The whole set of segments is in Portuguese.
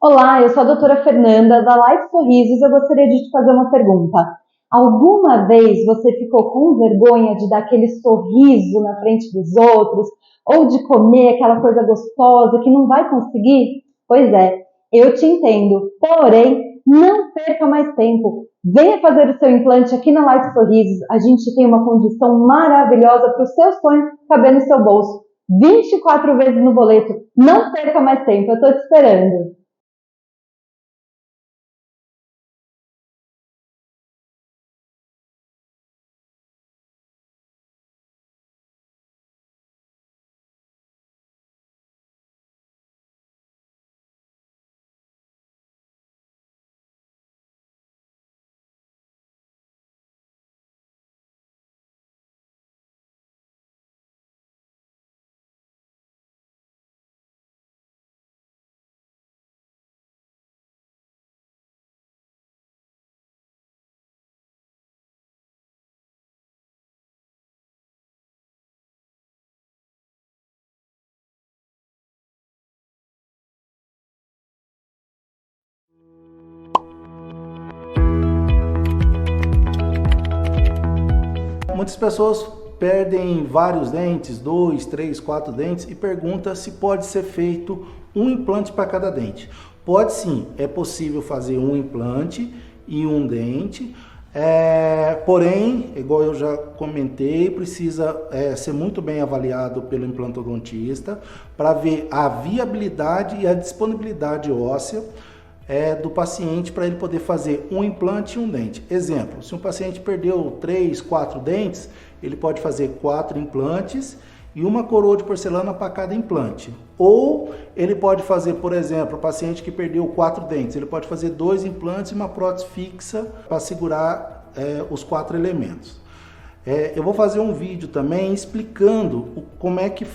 Olá, eu sou a doutora Fernanda, da Life Sorrisos. Eu gostaria de te fazer uma pergunta. Alguma vez você ficou com vergonha de dar aquele sorriso na frente dos outros? Ou de comer aquela coisa gostosa que não vai conseguir? Pois é, eu te entendo. Porém, não perca mais tempo. Venha fazer o seu implante aqui na Life Sorrisos. A gente tem uma condição maravilhosa para o seu sonho caber no seu bolso. 24 vezes no boleto. Não perca mais tempo, eu estou te esperando. Muitas pessoas perdem vários dentes, 2, 3, 4 dentes e perguntam se pode ser feito um implante para cada dente. Pode sim, é possível fazer um implante e um dente, porém, igual eu já comentei, precisa ser muito bem avaliado pelo implantodontista para ver a viabilidade e a disponibilidade óssea do paciente para ele poder fazer um implante e um dente. Exemplo, se um paciente perdeu 3, 4 dentes, ele pode fazer 4 implantes e uma coroa de porcelana para cada implante. Ou ele pode fazer, por exemplo, o paciente que perdeu 4 dentes, ele pode fazer 2 implantes e uma prótese fixa para segurar os 4 elementos. Eu vou fazer um vídeo também explicando como é que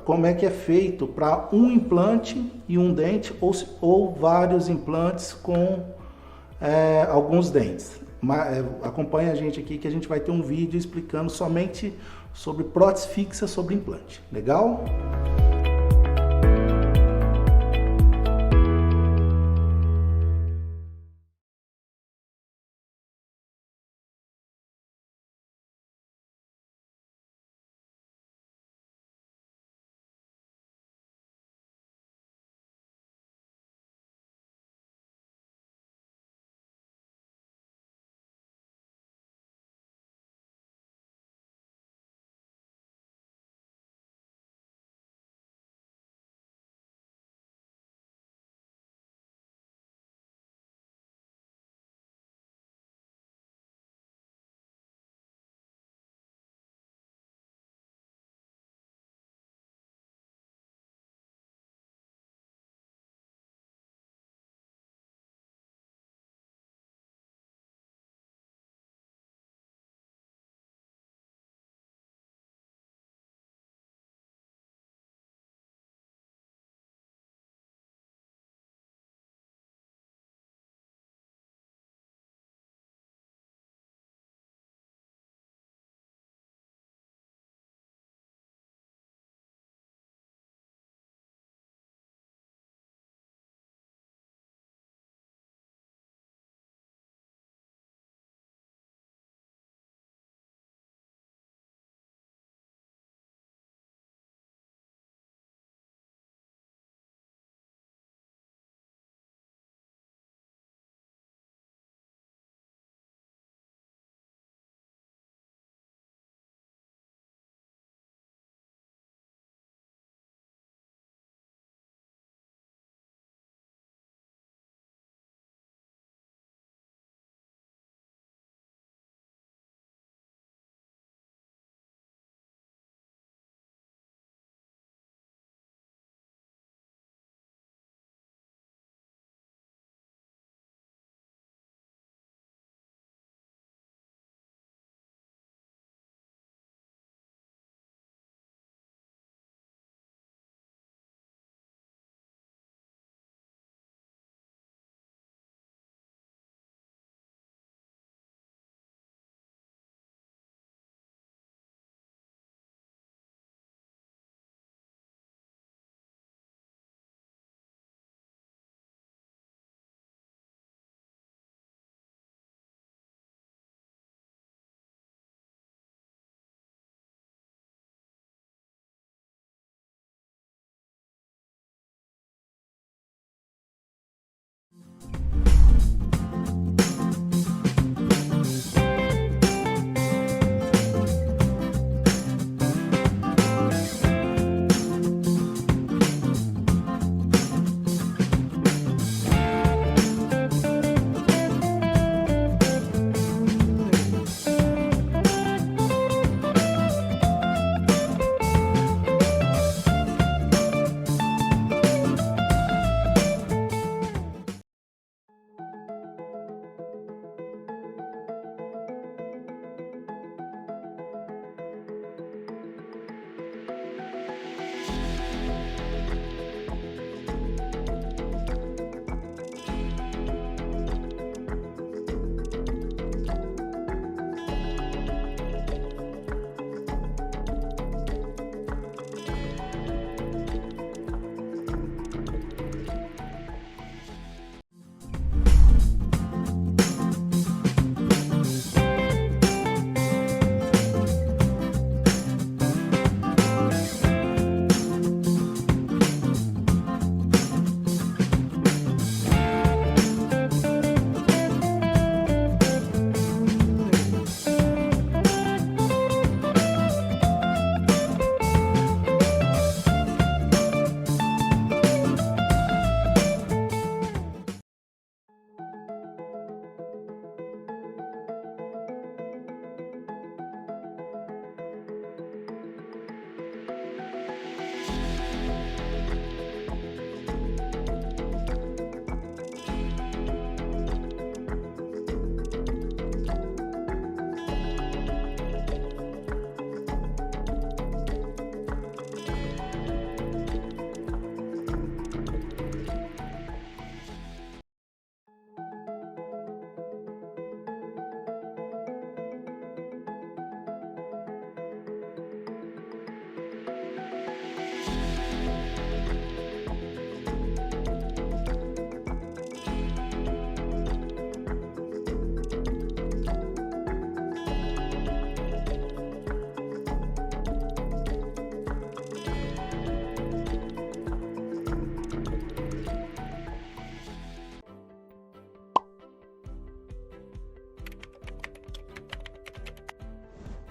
como é que é feito para um implante e um dente ou vários implantes com alguns dentes. Acompanha a gente aqui que a gente vai ter um vídeo explicando somente sobre prótese fixa sobre implante. Legal?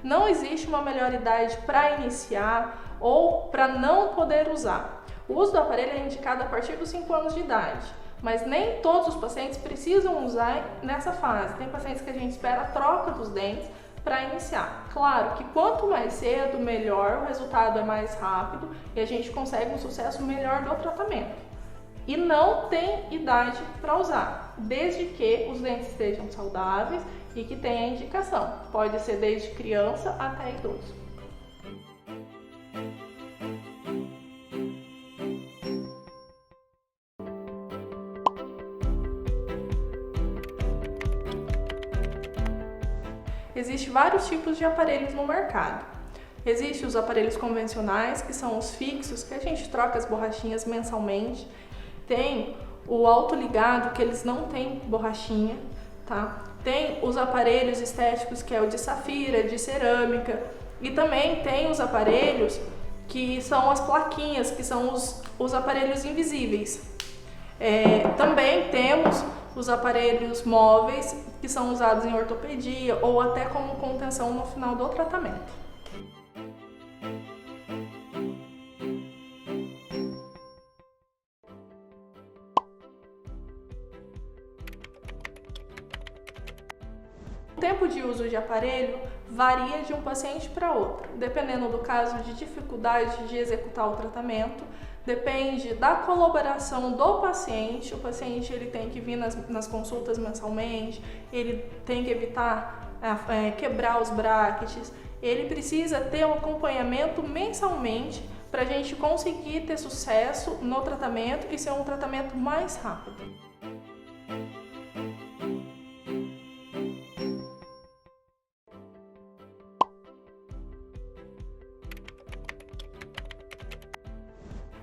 Não existe uma melhor idade para iniciar ou para não poder usar. O uso do aparelho é indicado a partir dos 5 anos de idade, mas nem todos os pacientes precisam usar nessa fase. Tem pacientes que a gente espera a troca dos dentes para iniciar. Claro que quanto mais cedo, melhor, o resultado é mais rápido e a gente consegue um sucesso melhor do tratamento. E não tem idade para usar, desde que os dentes estejam saudáveis e que tenha indicação. Pode ser desde criança até idoso. Existem vários tipos de aparelhos no mercado. Existem os aparelhos convencionais, que são os fixos, que a gente troca as borrachinhas mensalmente. Tem o autoligado, que eles não têm borrachinha, tá? Tem os aparelhos estéticos, que é o de safira, de cerâmica. E também tem os aparelhos que são as plaquinhas, que são os aparelhos invisíveis. Também temos os aparelhos móveis, que são usados em ortopedia ou até como contenção no final do tratamento. O tempo de uso de aparelho varia de um paciente para outro, dependendo do caso de dificuldade de executar o tratamento. Depende da colaboração do paciente. O paciente ele tem que vir nas consultas mensalmente, ele tem que evitar quebrar os brackets, ele precisa ter um acompanhamento mensalmente para a gente conseguir ter sucesso no tratamento e ser um tratamento mais rápido.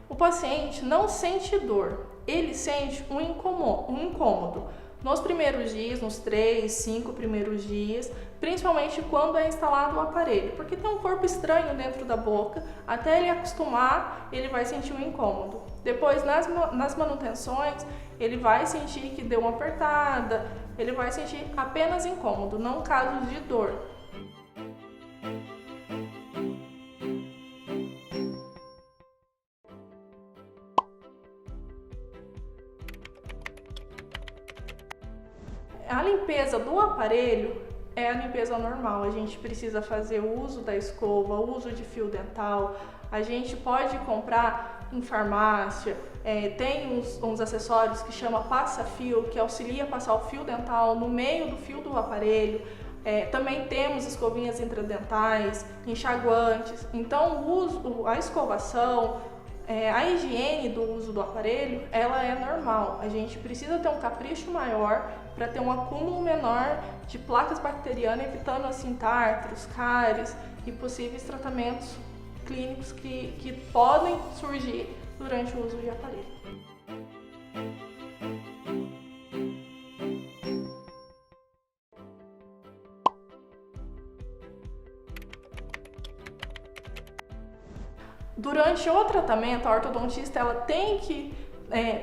O paciente não sente dor, ele sente um incômodo nos primeiros dias, nos 3, 5 primeiros dias, principalmente quando é instalado o aparelho, porque tem um corpo estranho dentro da boca, até ele acostumar, ele vai sentir um incômodo. Depois, nas manutenções, ele vai sentir que deu uma apertada, ele vai sentir apenas incômodo, não casos de dor. A limpeza do aparelho é a limpeza normal. A gente precisa fazer o uso da escova, o uso de fio dental. A gente pode comprar em farmácia. Tem uns acessórios que chama passa-fio, que auxilia a passar o fio dental no meio do fio do aparelho. Também temos escovinhas intradentais, enxaguantes. Então a escovação, a higiene do uso do aparelho, ela é normal. A gente precisa ter um capricho maior para ter um acúmulo menor de placas bacterianas, evitando assim tártaros, cáries e possíveis tratamentos clínicos que podem surgir durante o uso de aparelho. Durante o tratamento, a ortodontista ela tem que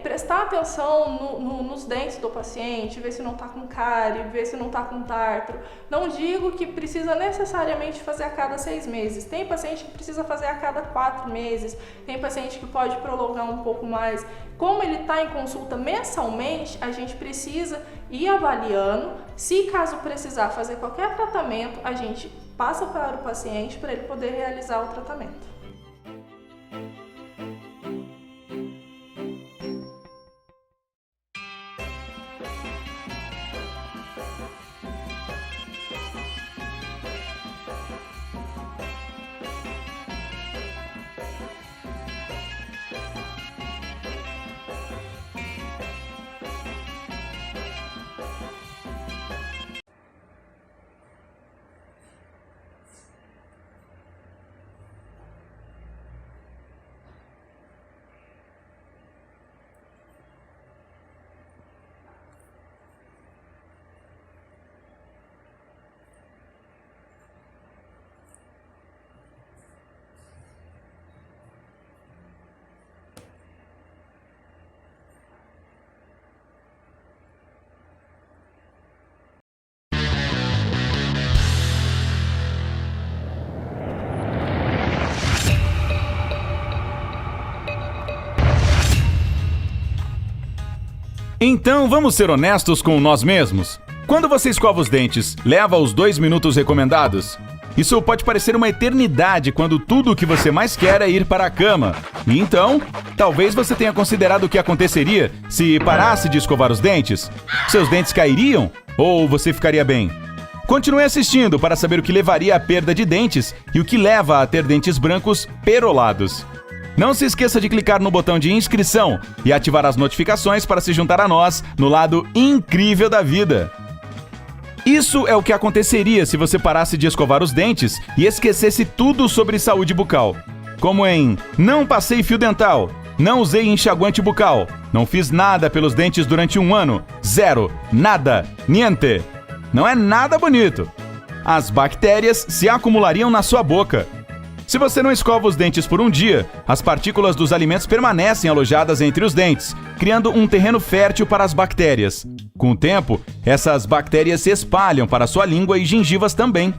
prestar atenção nos dentes do paciente, ver se não está com cárie, ver se não está com tártaro. Não digo que precisa necessariamente fazer a cada 6 meses. Tem paciente que precisa fazer a cada 4 meses, tem paciente que pode prolongar um pouco mais. Como ele está em consulta mensalmente, a gente precisa ir avaliando. Se caso precisar fazer qualquer tratamento, a gente passa para o paciente para ele poder realizar o tratamento. Então vamos ser honestos com nós mesmos. Quando você escova os dentes, leva os 2 minutos recomendados? Isso pode parecer uma eternidade quando tudo o que você mais quer é ir para a cama. E então, talvez você tenha considerado o que aconteceria se parasse de escovar os dentes. Seus dentes cairiam? Ou você ficaria bem? Continue assistindo para saber o que levaria à perda de dentes e o que leva a ter dentes brancos perolados. Não se esqueça de clicar no botão de inscrição e ativar as notificações para se juntar a nós no lado incrível da vida. Isso é o que aconteceria se você parasse de escovar os dentes e esquecesse tudo sobre saúde bucal. Como em: não passei fio dental, não usei enxaguante bucal, não fiz nada pelos dentes durante 1 ano, zero, nada, niente. Não é nada bonito. As bactérias se acumulariam na sua boca. Se você não escova os dentes por um dia, as partículas dos alimentos permanecem alojadas entre os dentes, criando um terreno fértil para as bactérias. Com o tempo, essas bactérias se espalham para sua língua e gengivas também.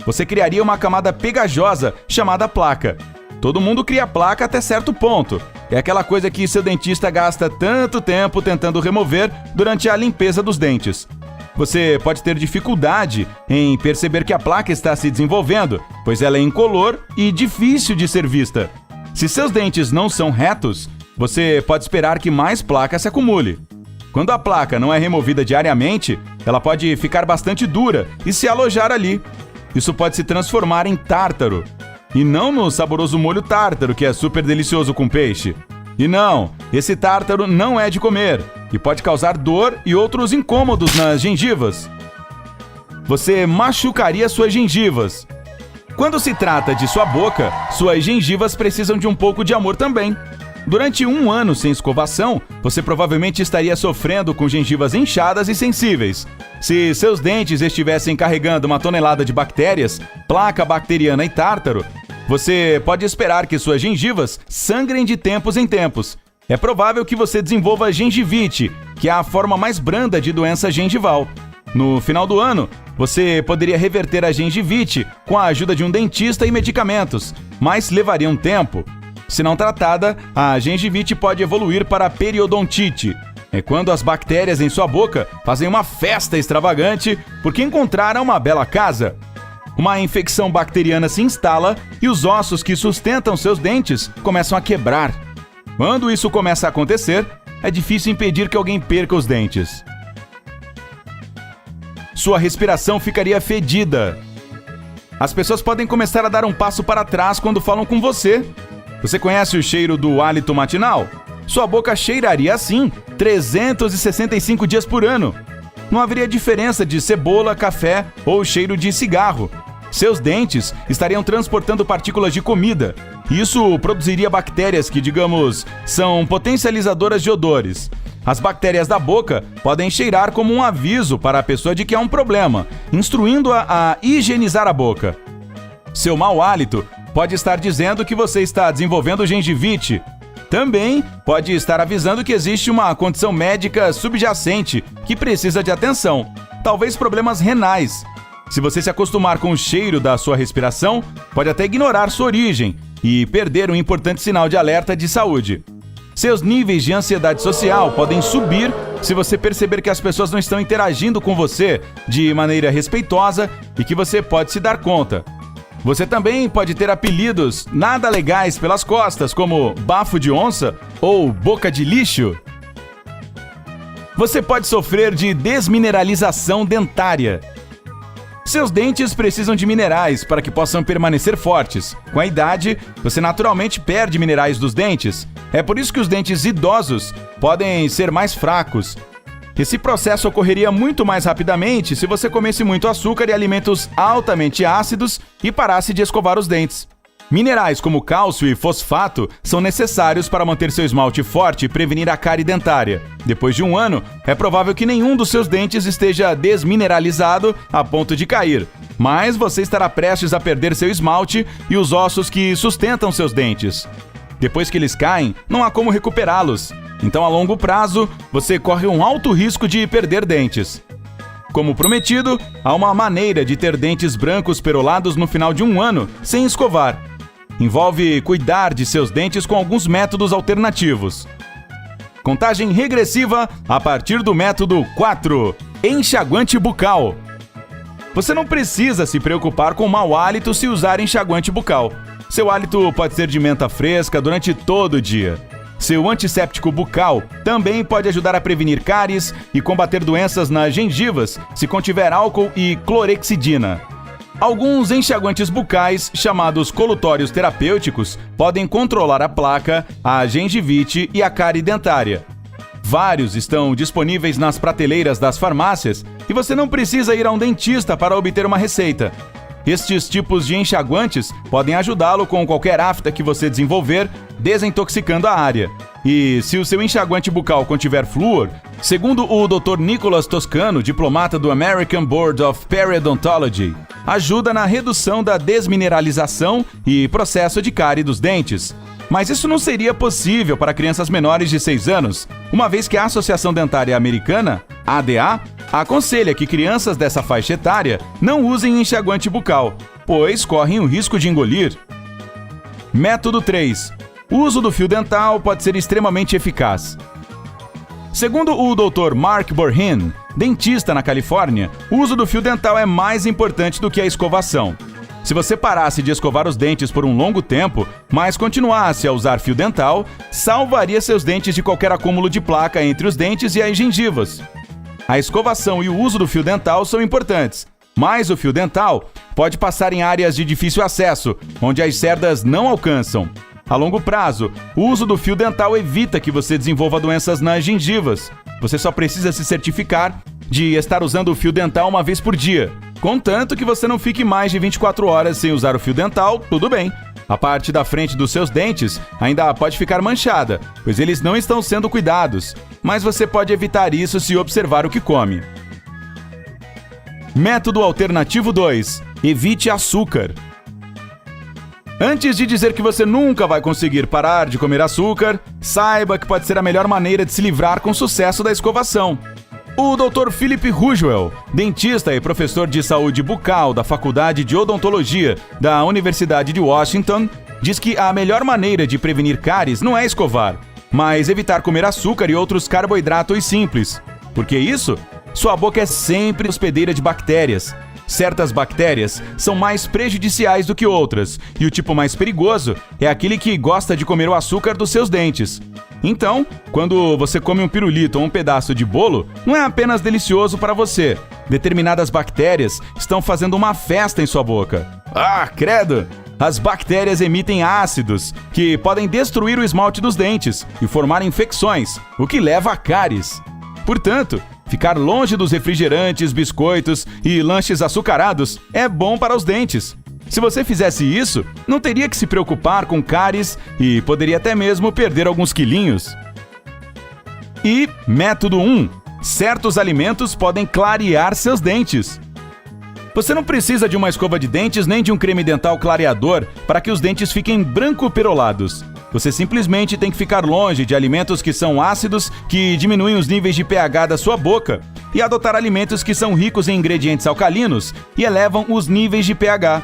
Você criaria uma camada pegajosa chamada placa. Todo mundo cria placa até certo ponto. É aquela coisa que seu dentista gasta tanto tempo tentando remover durante a limpeza dos dentes. Você pode ter dificuldade em perceber que a placa está se desenvolvendo, pois ela é incolor e difícil de ser vista. Se seus dentes não são retos, você pode esperar que mais placa se acumule. Quando a placa não é removida diariamente, ela pode ficar bastante dura e se alojar ali. Isso pode se transformar em tártaro. E não no saboroso molho tártaro, que é super delicioso com peixe. E não, esse tártaro não é de comer e pode causar dor e outros incômodos nas gengivas. Você machucaria suas gengivas. Quando se trata de sua boca, suas gengivas precisam de um pouco de amor também. Durante 1 ano sem escovação, você provavelmente estaria sofrendo com gengivas inchadas e sensíveis. Se seus dentes estivessem carregando 1 tonelada de bactérias, placa bacteriana e tártaro, você pode esperar que suas gengivas sangrem de tempos em tempos. É provável que você desenvolva gengivite, que é a forma mais branda de doença gengival. No final do ano, você poderia reverter a gengivite com a ajuda de um dentista e medicamentos, mas levaria um tempo. Se não tratada, a gengivite pode evoluir para a periodontite. É quando as bactérias em sua boca fazem uma festa extravagante porque encontraram uma bela casa. Uma infecção bacteriana se instala e os ossos que sustentam seus dentes começam a quebrar. Quando isso começa a acontecer, é difícil impedir que alguém perca os dentes. Sua respiração ficaria fedida. As pessoas podem começar a dar um passo para trás quando falam com você. Você conhece o cheiro do hálito matinal? Sua boca cheiraria assim 365 dias por ano. Não haveria diferença de cebola, café ou cheiro de cigarro. Seus dentes estariam transportando partículas de comida. Isso produziria bactérias que, digamos, são potencializadoras de odores. As bactérias da boca podem cheirar como um aviso para a pessoa de que há um problema, instruindo-a a higienizar a boca. Seu mau hálito pode estar dizendo que você está desenvolvendo gengivite. Também pode estar avisando que existe uma condição médica subjacente que precisa de atenção, talvez problemas renais. Se você se acostumar com o cheiro da sua respiração, pode até ignorar sua origem e perder um importante sinal de alerta de saúde. Seus níveis de ansiedade social podem subir se você perceber que as pessoas não estão interagindo com você de maneira respeitosa e que você pode se dar conta. Você também pode ter apelidos nada legais pelas costas, como bafo de onça ou boca de lixo. Você pode sofrer de desmineralização dentária. Seus dentes precisam de minerais para que possam permanecer fortes. Com a idade, você naturalmente perde minerais dos dentes. É por isso que os dentes idosos podem ser mais fracos. Esse processo ocorreria muito mais rapidamente se você comesse muito açúcar e alimentos altamente ácidos e parasse de escovar os dentes. Minerais como cálcio e fosfato são necessários para manter seu esmalte forte e prevenir a cárie dentária. Depois de 1 ano, é provável que nenhum dos seus dentes esteja desmineralizado a ponto de cair, mas você estará prestes a perder seu esmalte e os ossos que sustentam seus dentes. Depois que eles caem, não há como recuperá-los. Então, a longo prazo, você corre um alto risco de perder dentes. Como prometido, há uma maneira de ter dentes brancos perolados no final de 1 ano sem escovar. Envolve cuidar de seus dentes com alguns métodos alternativos. Contagem regressiva a partir do método 4. Enxaguante bucal. Você não precisa se preocupar com mau hálito se usar enxaguante bucal. Seu hálito pode ser de menta fresca durante todo o dia. Seu antisséptico bucal também pode ajudar a prevenir cáries e combater doenças nas gengivas se contiver álcool e clorexidina. Alguns enxaguantes bucais, chamados colutórios terapêuticos, podem controlar a placa, a gengivite e a cárie dentária. Vários estão disponíveis nas prateleiras das farmácias e você não precisa ir a um dentista para obter uma receita. Estes tipos de enxaguantes podem ajudá-lo com qualquer afta que você desenvolver, desintoxicando a área. E se o seu enxaguante bucal contiver flúor, segundo o Dr. Nicholas Toscano, diplomata do American Board of Periodontology, ajuda na redução da desmineralização e processo de cárie dos dentes. Mas isso não seria possível para crianças menores de 6 anos, uma vez que a Associação Dentária Americana, ADA, aconselha que crianças dessa faixa etária não usem enxaguante bucal, pois correm o risco de engolir. Método 3. O uso do fio dental pode ser extremamente eficaz. Segundo o Dr. Mark Borhin, dentista na Califórnia, o uso do fio dental é mais importante do que a escovação. Se você parasse de escovar os dentes por um longo tempo, mas continuasse a usar fio dental, salvaria seus dentes de qualquer acúmulo de placa entre os dentes e as gengivas. A escovação e o uso do fio dental são importantes, mas o fio dental pode passar em áreas de difícil acesso, onde as cerdas não alcançam. A longo prazo, o uso do fio dental evita que você desenvolva doenças nas gengivas. Você só precisa se certificar de estar usando o fio dental uma vez por dia. Contanto que você não fique mais de 24 horas sem usar o fio dental, tudo bem. A parte da frente dos seus dentes ainda pode ficar manchada, pois eles não estão sendo cuidados. Mas você pode evitar isso se observar o que come. Método alternativo 2. Evite açúcar. Antes de dizer que você nunca vai conseguir parar de comer açúcar, saiba que pode ser a melhor maneira de se livrar com sucesso da escovação. O Dr. Philip Rougeot, dentista e professor de saúde bucal da Faculdade de Odontologia da Universidade de Washington, diz que a melhor maneira de prevenir cáries não é escovar, mas evitar comer açúcar e outros carboidratos simples. Por que isso? Sua boca é sempre hospedeira de bactérias. Certas bactérias são mais prejudiciais do que outras, e o tipo mais perigoso é aquele que gosta de comer o açúcar dos seus dentes. Então, quando você come um pirulito ou um pedaço de bolo, não é apenas delicioso para você. Determinadas bactérias estão fazendo uma festa em sua boca. Ah, credo! As bactérias emitem ácidos, que podem destruir o esmalte dos dentes e formar infecções, o que leva a cáries. Portanto, ficar longe dos refrigerantes, biscoitos e lanches açucarados é bom para os dentes. Se você fizesse isso, não teria que se preocupar com cáries e poderia até mesmo perder alguns quilinhos. E método 1. Certos alimentos podem clarear seus dentes. Você não precisa de uma escova de dentes nem de um creme dental clareador para que os dentes fiquem branco-perolados. Você simplesmente tem que ficar longe de alimentos que são ácidos, que diminuem os níveis de pH da sua boca, e adotar alimentos que são ricos em ingredientes alcalinos e elevam os níveis de pH.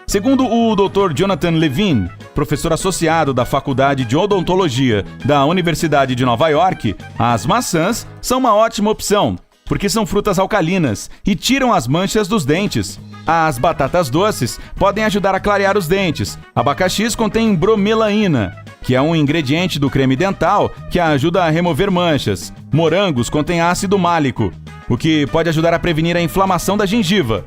Segundo o Dr. Jonathan Levine, professor associado da Faculdade de Odontologia da Universidade de Nova York, as maçãs são uma ótima opção, porque são frutas alcalinas e tiram as manchas dos dentes. As batatas doces podem ajudar a clarear os dentes. Abacaxis contém bromelaína, que é um ingrediente do creme dental que ajuda a remover manchas. Morangos contêm ácido málico, o que pode ajudar a prevenir a inflamação da gengiva.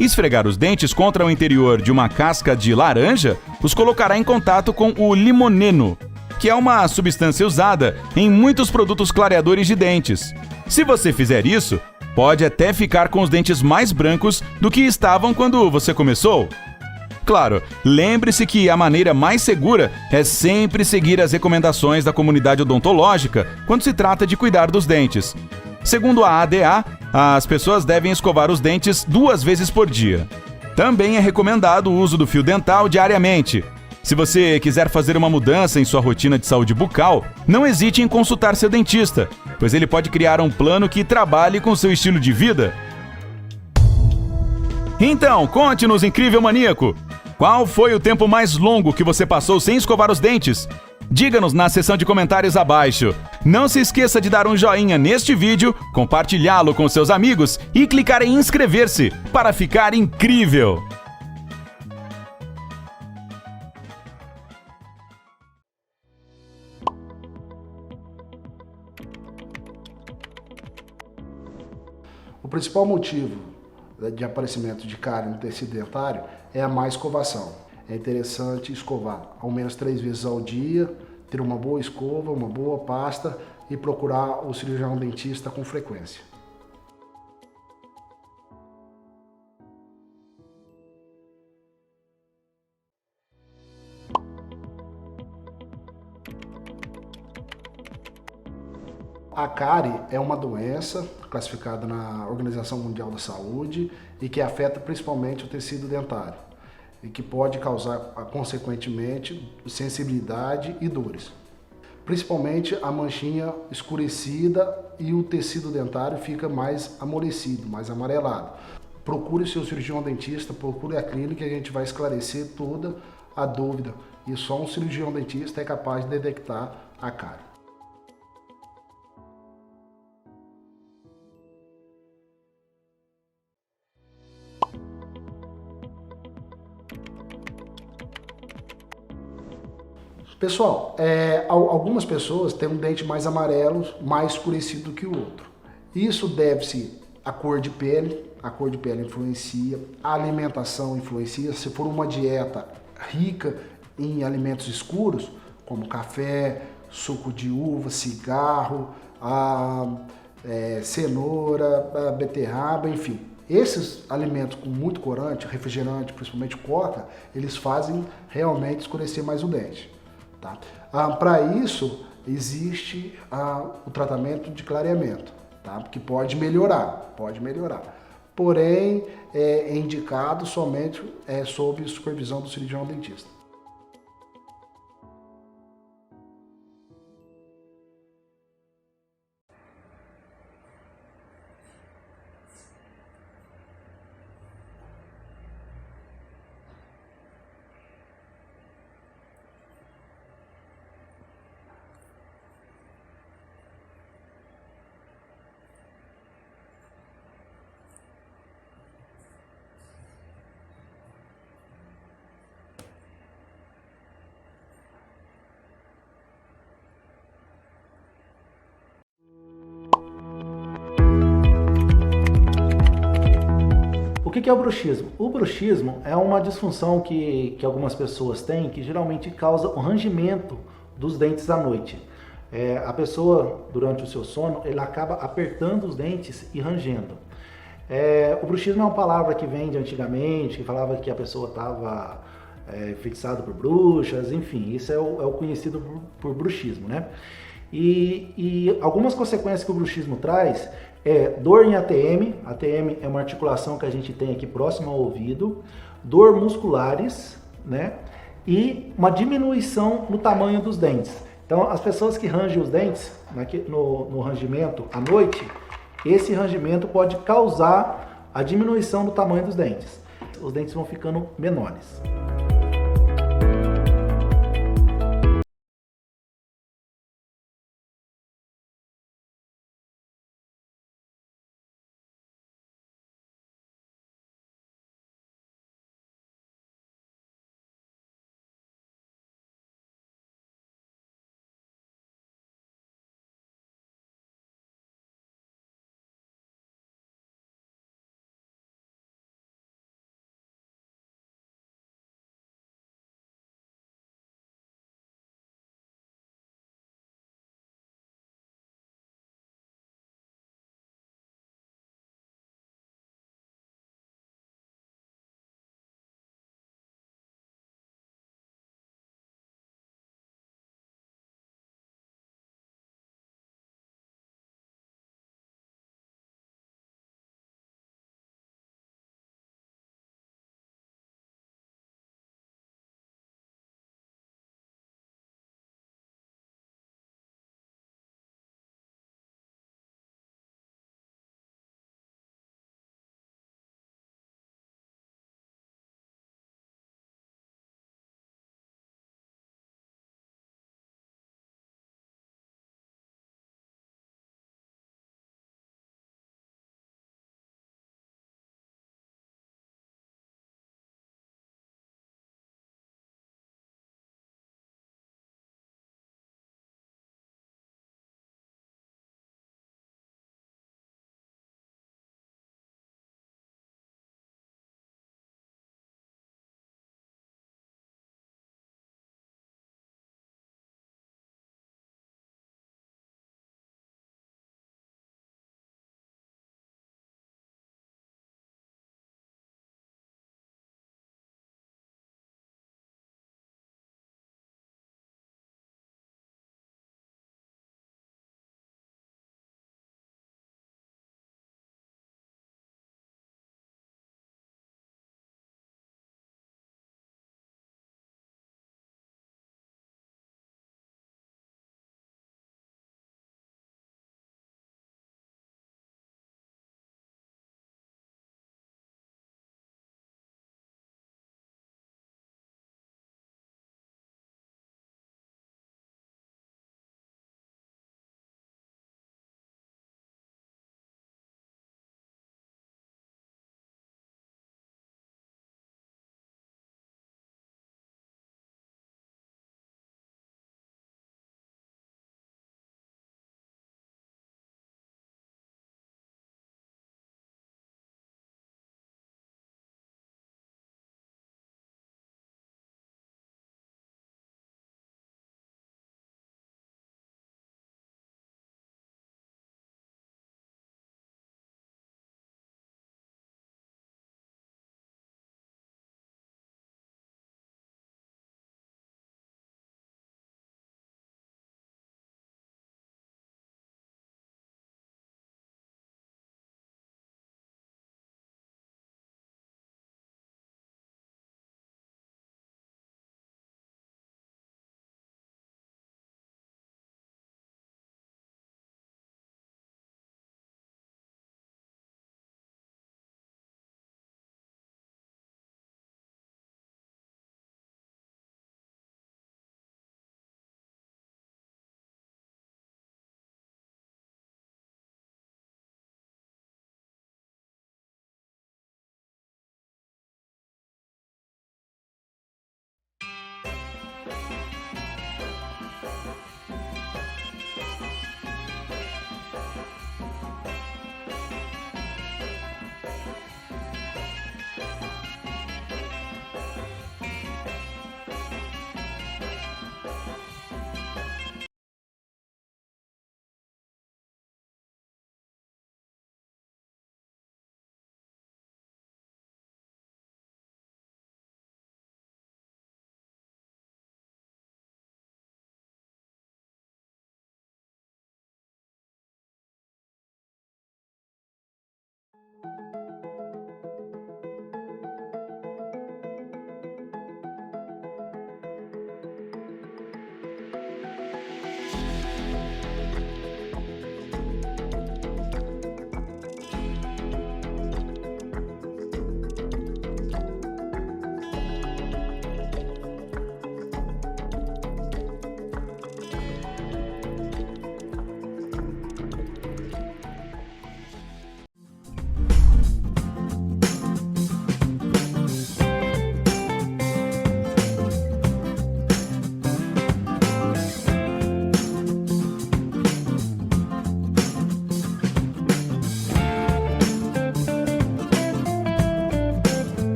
Esfregar os dentes contra o interior de uma casca de laranja os colocará em contato com o limoneno, que é uma substância usada em muitos produtos clareadores de dentes. Se você fizer isso, pode até ficar com os dentes mais brancos do que estavam quando você começou. Claro, lembre-se que a maneira mais segura é sempre seguir as recomendações da comunidade odontológica quando se trata de cuidar dos dentes. Segundo a ADA, as pessoas devem escovar os dentes 2 vezes por dia. Também é recomendado o uso do fio dental diariamente. Se você quiser fazer uma mudança em sua rotina de saúde bucal, não hesite em consultar seu dentista, pois ele pode criar um plano que trabalhe com seu estilo de vida. Então, conte-nos, incrível maníaco! Qual foi o tempo mais longo que você passou sem escovar os dentes? Diga-nos na seção de comentários abaixo. Não se esqueça de dar um joinha neste vídeo, compartilhá-lo com seus amigos e clicar em inscrever-se para ficar incrível! O principal motivo de aparecimento de cárie no tecido dentário é a má escovação. É interessante escovar ao menos 3 vezes ao dia, ter uma boa escova, uma boa pasta e procurar o cirurgião dentista com frequência. A cárie é uma doença classificada na Organização Mundial da Saúde e que afeta principalmente o tecido dentário e que pode causar, consequentemente, sensibilidade e dores. Principalmente a manchinha escurecida e o tecido dentário fica mais amolecido, mais amarelado. Procure o seu cirurgião dentista, procure a clínica e a gente vai esclarecer toda a dúvida. E só um cirurgião dentista é capaz de detectar a cárie. Pessoal, algumas pessoas têm um dente mais amarelo, mais escurecido que o outro. Isso deve-se à cor de pele, a cor de pele influencia, a alimentação influencia. Se for uma dieta rica em alimentos escuros, como café, suco de uva, cigarro, cenoura, beterraba, enfim. Esses alimentos com muito corante, refrigerante, principalmente coca, eles fazem realmente escurecer mais o dente. Tá? Para isso, existe o tratamento de clareamento, tá? Que pode melhorar. Porém, é indicado somente sob supervisão do cirurgião dentista. O que é o bruxismo? O bruxismo é uma disfunção que algumas pessoas têm que geralmente causa o rangimento dos dentes à noite. A pessoa, durante o seu sono, ela acaba apertando os dentes e rangendo. O bruxismo é uma palavra que vem de antigamente, que falava que a pessoa estava fixada por bruxas, enfim, isso é o conhecido por bruxismo, né? E algumas consequências que o bruxismo traz é dor em ATM. ATM é uma articulação que a gente tem aqui próximo ao ouvido, dor musculares, né? E uma diminuição no tamanho dos dentes. Então, as pessoas que rangem os dentes no rangimento à noite, esse rangimento pode causar a diminuição do tamanho dos dentes. Os dentes vão ficando menores.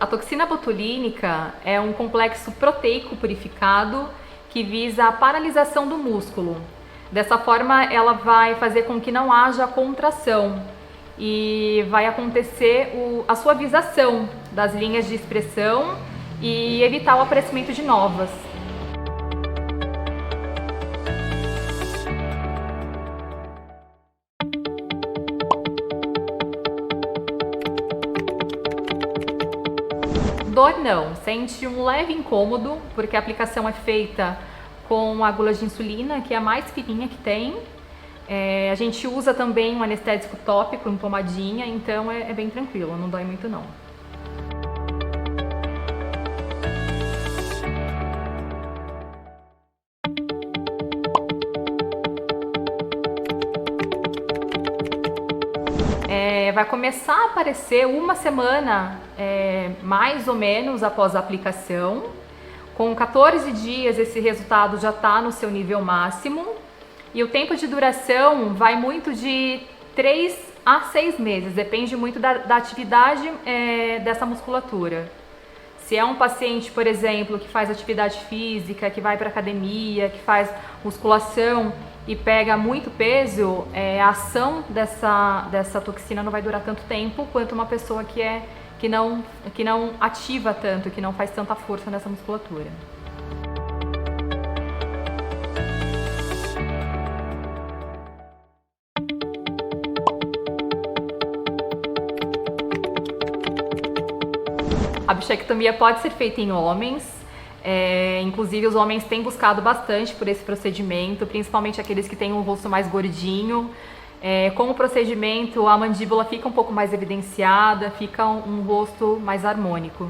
A toxina botulínica é um complexo proteico purificado que visa a paralisação do músculo. Dessa forma, ela vai fazer com que não haja contração e vai acontecer a suavização das linhas de expressão e evitar o aparecimento de novas. Dor não, sente um leve incômodo, porque a aplicação é feita com agulhas de insulina, que é a mais fininha que tem. A gente usa também um anestésico tópico em pomadinha, então é bem tranquilo, não dói muito não. Vai começar a aparecer uma semana, mais ou menos, após a aplicação. Com 14 dias, esse resultado já está no seu nível máximo. E o tempo de duração vai muito de 3 a 6 meses, depende muito da atividade dessa musculatura. Se é um paciente, por exemplo, que faz atividade física, que vai para academia, que faz musculação e pega muito peso, a ação dessa toxina não vai durar tanto tempo quanto uma pessoa que não ativa tanto, que não faz tanta força nessa musculatura. A bichectomia pode ser feita em homens. Inclusive os homens têm buscado bastante por esse procedimento, principalmente aqueles que têm um rosto mais gordinho. Com o procedimento a mandíbula fica um pouco mais evidenciada, fica um rosto mais harmônico.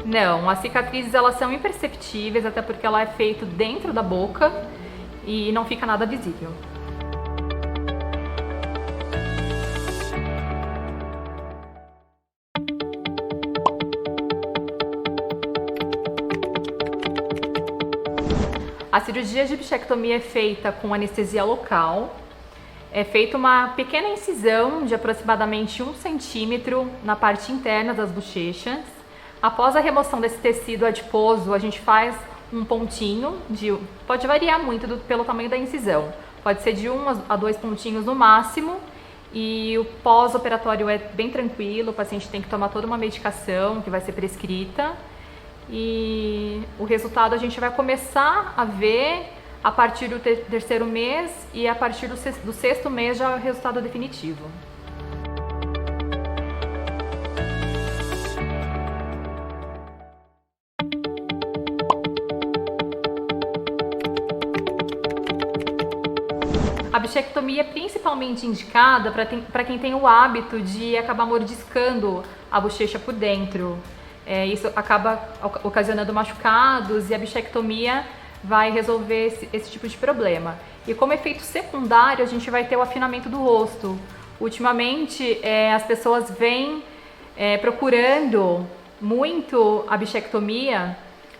Não, as cicatrizes elas são imperceptíveis, até porque ela é feita dentro da boca e não fica nada visível. A cirurgia de bichectomia é feita com anestesia local. É feita uma pequena incisão de aproximadamente 1 centímetro na parte interna das bochechas. Após a remoção desse tecido adiposo, a gente faz um pontinho, pode variar muito pelo tamanho da incisão, pode ser de 1 a 2 pontinhos no máximo, e o pós-operatório é bem tranquilo, o paciente tem que tomar toda uma medicação que vai ser prescrita, e o resultado a gente vai começar a ver a partir do 3º mês, e a partir do 6º mês já é o resultado definitivo. A bichectomia é principalmente indicada para quem tem o hábito de acabar mordiscando a bochecha por dentro. Isso acaba ocasionando machucados, e a bichectomia vai resolver esse tipo de problema. E como efeito secundário, a gente vai ter o afinamento do rosto. Ultimamente, as pessoas vêm procurando muito a bichectomia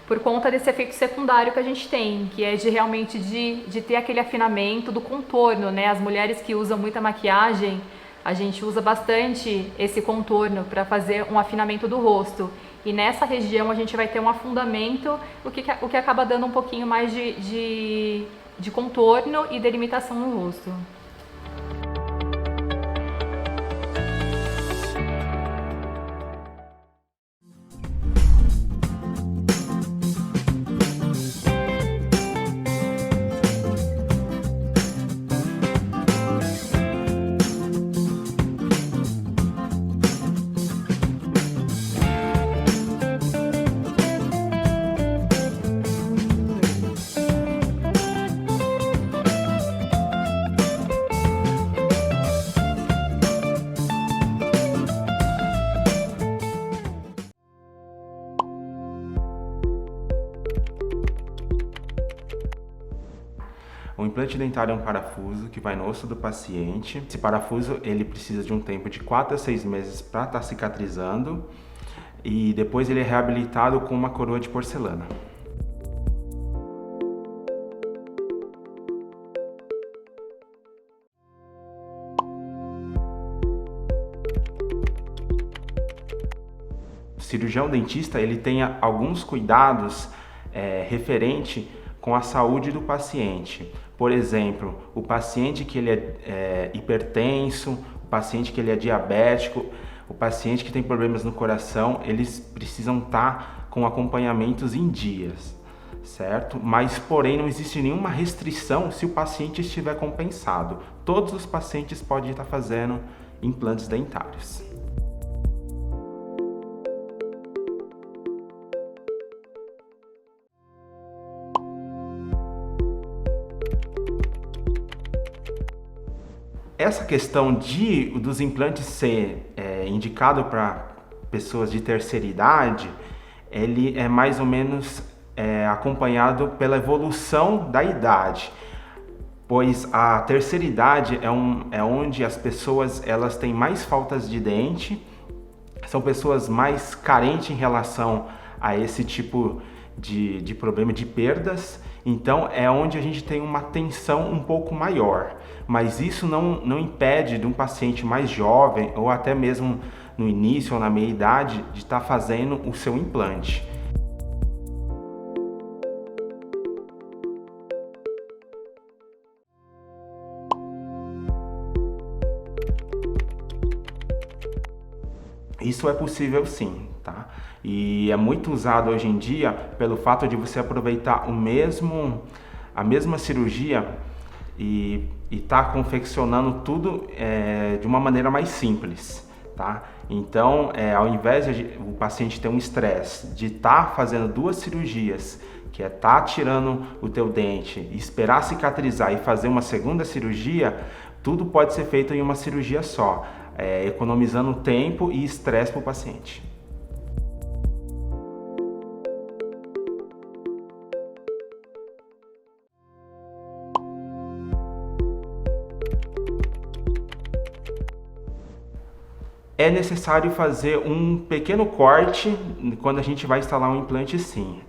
por conta desse efeito secundário que a gente tem, que é realmente de ter aquele afinamento do contorno, né? As mulheres que usam muita maquiagem, a gente usa bastante esse contorno para fazer um afinamento do rosto. E nessa região a gente vai ter um afundamento, o que acaba dando um pouquinho mais de contorno e delimitação no rosto. O implante dentário é um parafuso que vai no osso do paciente. Esse parafuso ele precisa de um tempo de 4 a 6 meses para estar cicatrizando, e depois ele é reabilitado com uma coroa de porcelana. cirurgião dentista ele tenha alguns cuidados referente com a saúde do paciente. Por exemplo, o paciente que ele é hipertenso, o paciente que ele é diabético, o paciente que tem problemas no coração, eles precisam estar com acompanhamentos em dias, certo? Mas, porém, não existe nenhuma restrição se o paciente estiver compensado. Todos os pacientes podem estar fazendo implantes dentários. Essa questão dos implantes ser indicado para pessoas de terceira idade, ele é mais ou menos acompanhado pela evolução da idade, pois a terceira idade é onde as pessoas elas têm mais faltas de dente, são pessoas mais carentes em relação a esse tipo de problema de perdas, então é onde a gente tem uma tensão um pouco maior, mas isso não impede de um paciente mais jovem ou até mesmo no início ou na meia idade de estar fazendo o seu implante. Isso é possível sim, tá? E é muito usado hoje em dia pelo fato de você aproveitar a mesma cirurgia e tá confeccionando tudo de uma maneira mais simples, tá? Então, ao invés de o paciente ter um estresse de estar fazendo duas cirurgias, que é estar tirando o teu dente, esperar cicatrizar e fazer uma segunda cirurgia, tudo pode ser feito em uma cirurgia só. Economizando tempo e estresse para o paciente. É necessário fazer um pequeno corte quando a gente vai instalar um implante, sim.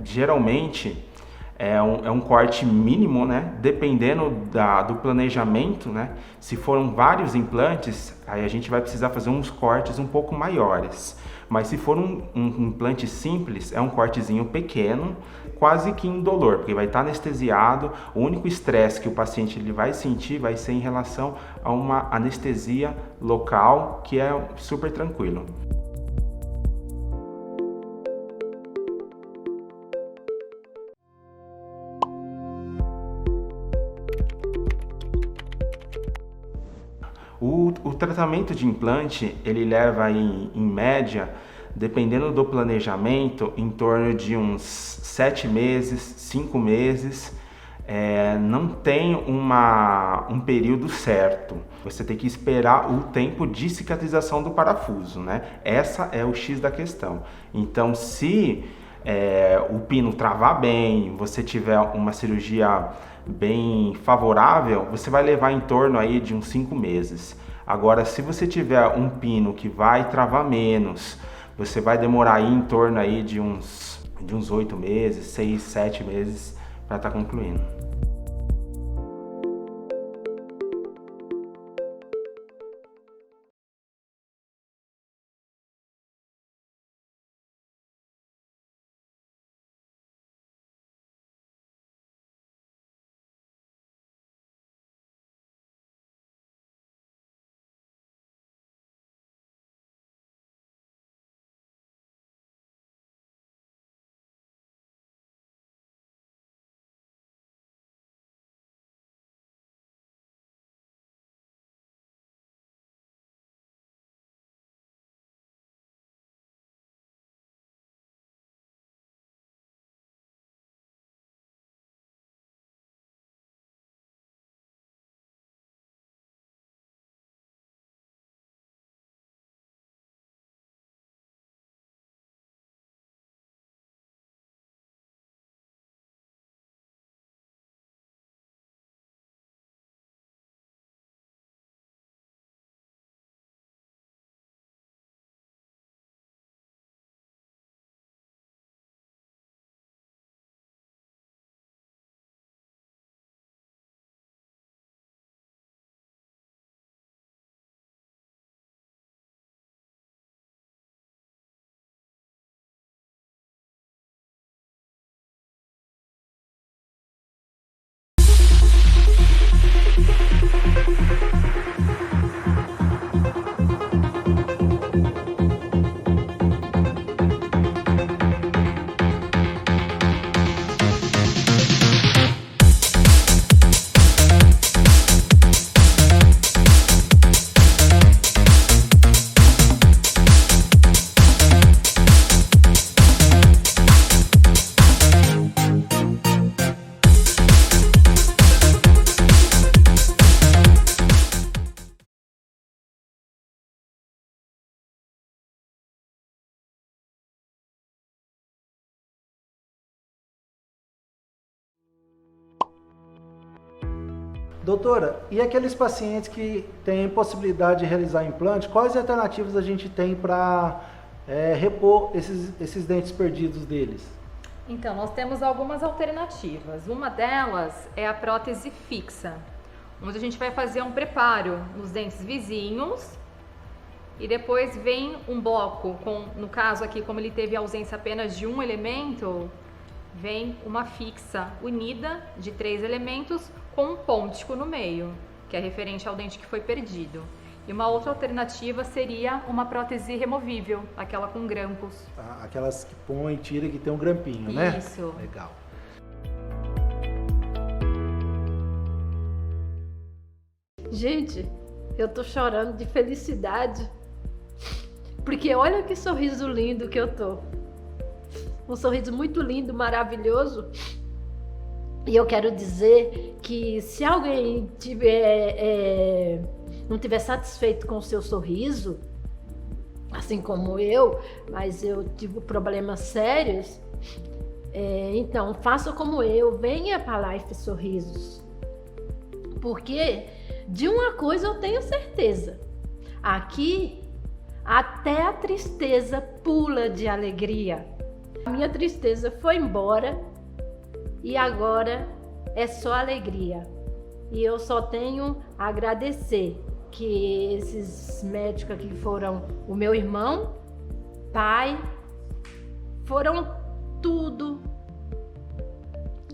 Geralmente é um corte mínimo, né? Dependendo do planejamento, né? Se foram vários implantes, aí a gente vai precisar fazer uns cortes um pouco maiores. Mas se for um implante simples, é um cortezinho pequeno, quase que indolor, porque vai estar anestesiado. O único estresse que o paciente ele vai sentir vai ser em relação a uma anestesia local, que é super tranquilo. O tratamento de implante, ele leva em média, dependendo do planejamento, em torno de uns 7 meses, 5 meses. Não tem um período certo. Você tem que esperar o tempo de cicatrização do parafuso, né? Essa é o X da questão. Então, se o pino travar bem, você tiver uma cirurgia bem favorável, você vai levar em torno aí de uns 5 meses. Agora, se você tiver um pino que vai travar menos, você vai demorar aí em torno aí de uns 8 meses, 6, 7 meses para estar concluindo. Doutora, e aqueles pacientes que têm possibilidade de realizar implante, quais alternativas a gente tem para repor esses dentes perdidos deles? Então, nós temos algumas alternativas. Uma delas é a prótese fixa, onde a gente vai fazer um preparo nos dentes vizinhos e depois vem um bloco, no caso aqui, como ele teve ausência apenas de um elemento, vem uma fixa unida de 3 elementos com um pôntico no meio, que é referente ao dente que foi perdido. E uma outra alternativa seria uma prótese removível, aquela com grampos. Aquelas que põe e tira, que tem um grampinho, né? Isso. Legal. Gente, eu tô chorando de felicidade, porque olha que sorriso lindo que eu tô. Um sorriso muito lindo, maravilhoso. E eu quero dizer que se alguém não tiver satisfeito com o seu sorriso, assim como eu, mas eu tive problemas sérios, então faça como eu, venha para Life Sorrisos. Porque de uma coisa eu tenho certeza, aqui até a tristeza pula de alegria. A minha tristeza foi embora e agora é só alegria. E eu só tenho a agradecer que esses médicos aqui foram o meu irmão, pai, foram tudo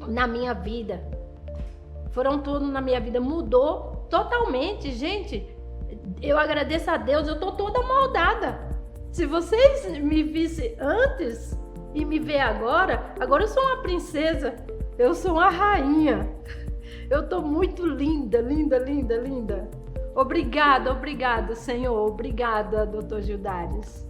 na minha vida. Foram tudo na minha vida, mudou totalmente, gente. Eu agradeço a Deus, eu tô toda moldada. Se vocês me vissem antes e me ver agora eu sou uma princesa, eu sou uma rainha. Eu tô muito linda, linda, linda, linda. Obrigada, obrigada, Senhor. Obrigada, Dr. Gildares.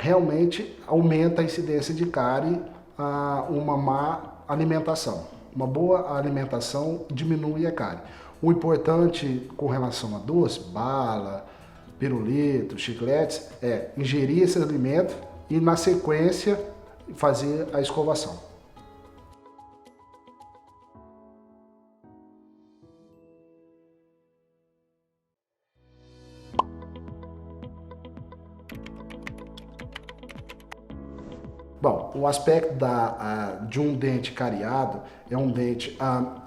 Realmente aumenta a incidência de cárie uma má alimentação. Uma boa alimentação diminui a cárie. O importante com relação a doce, bala, pirulito, chicletes, é ingerir esse alimento e na sequência fazer a escovação. Bom, o aspecto de um dente cariado é um dente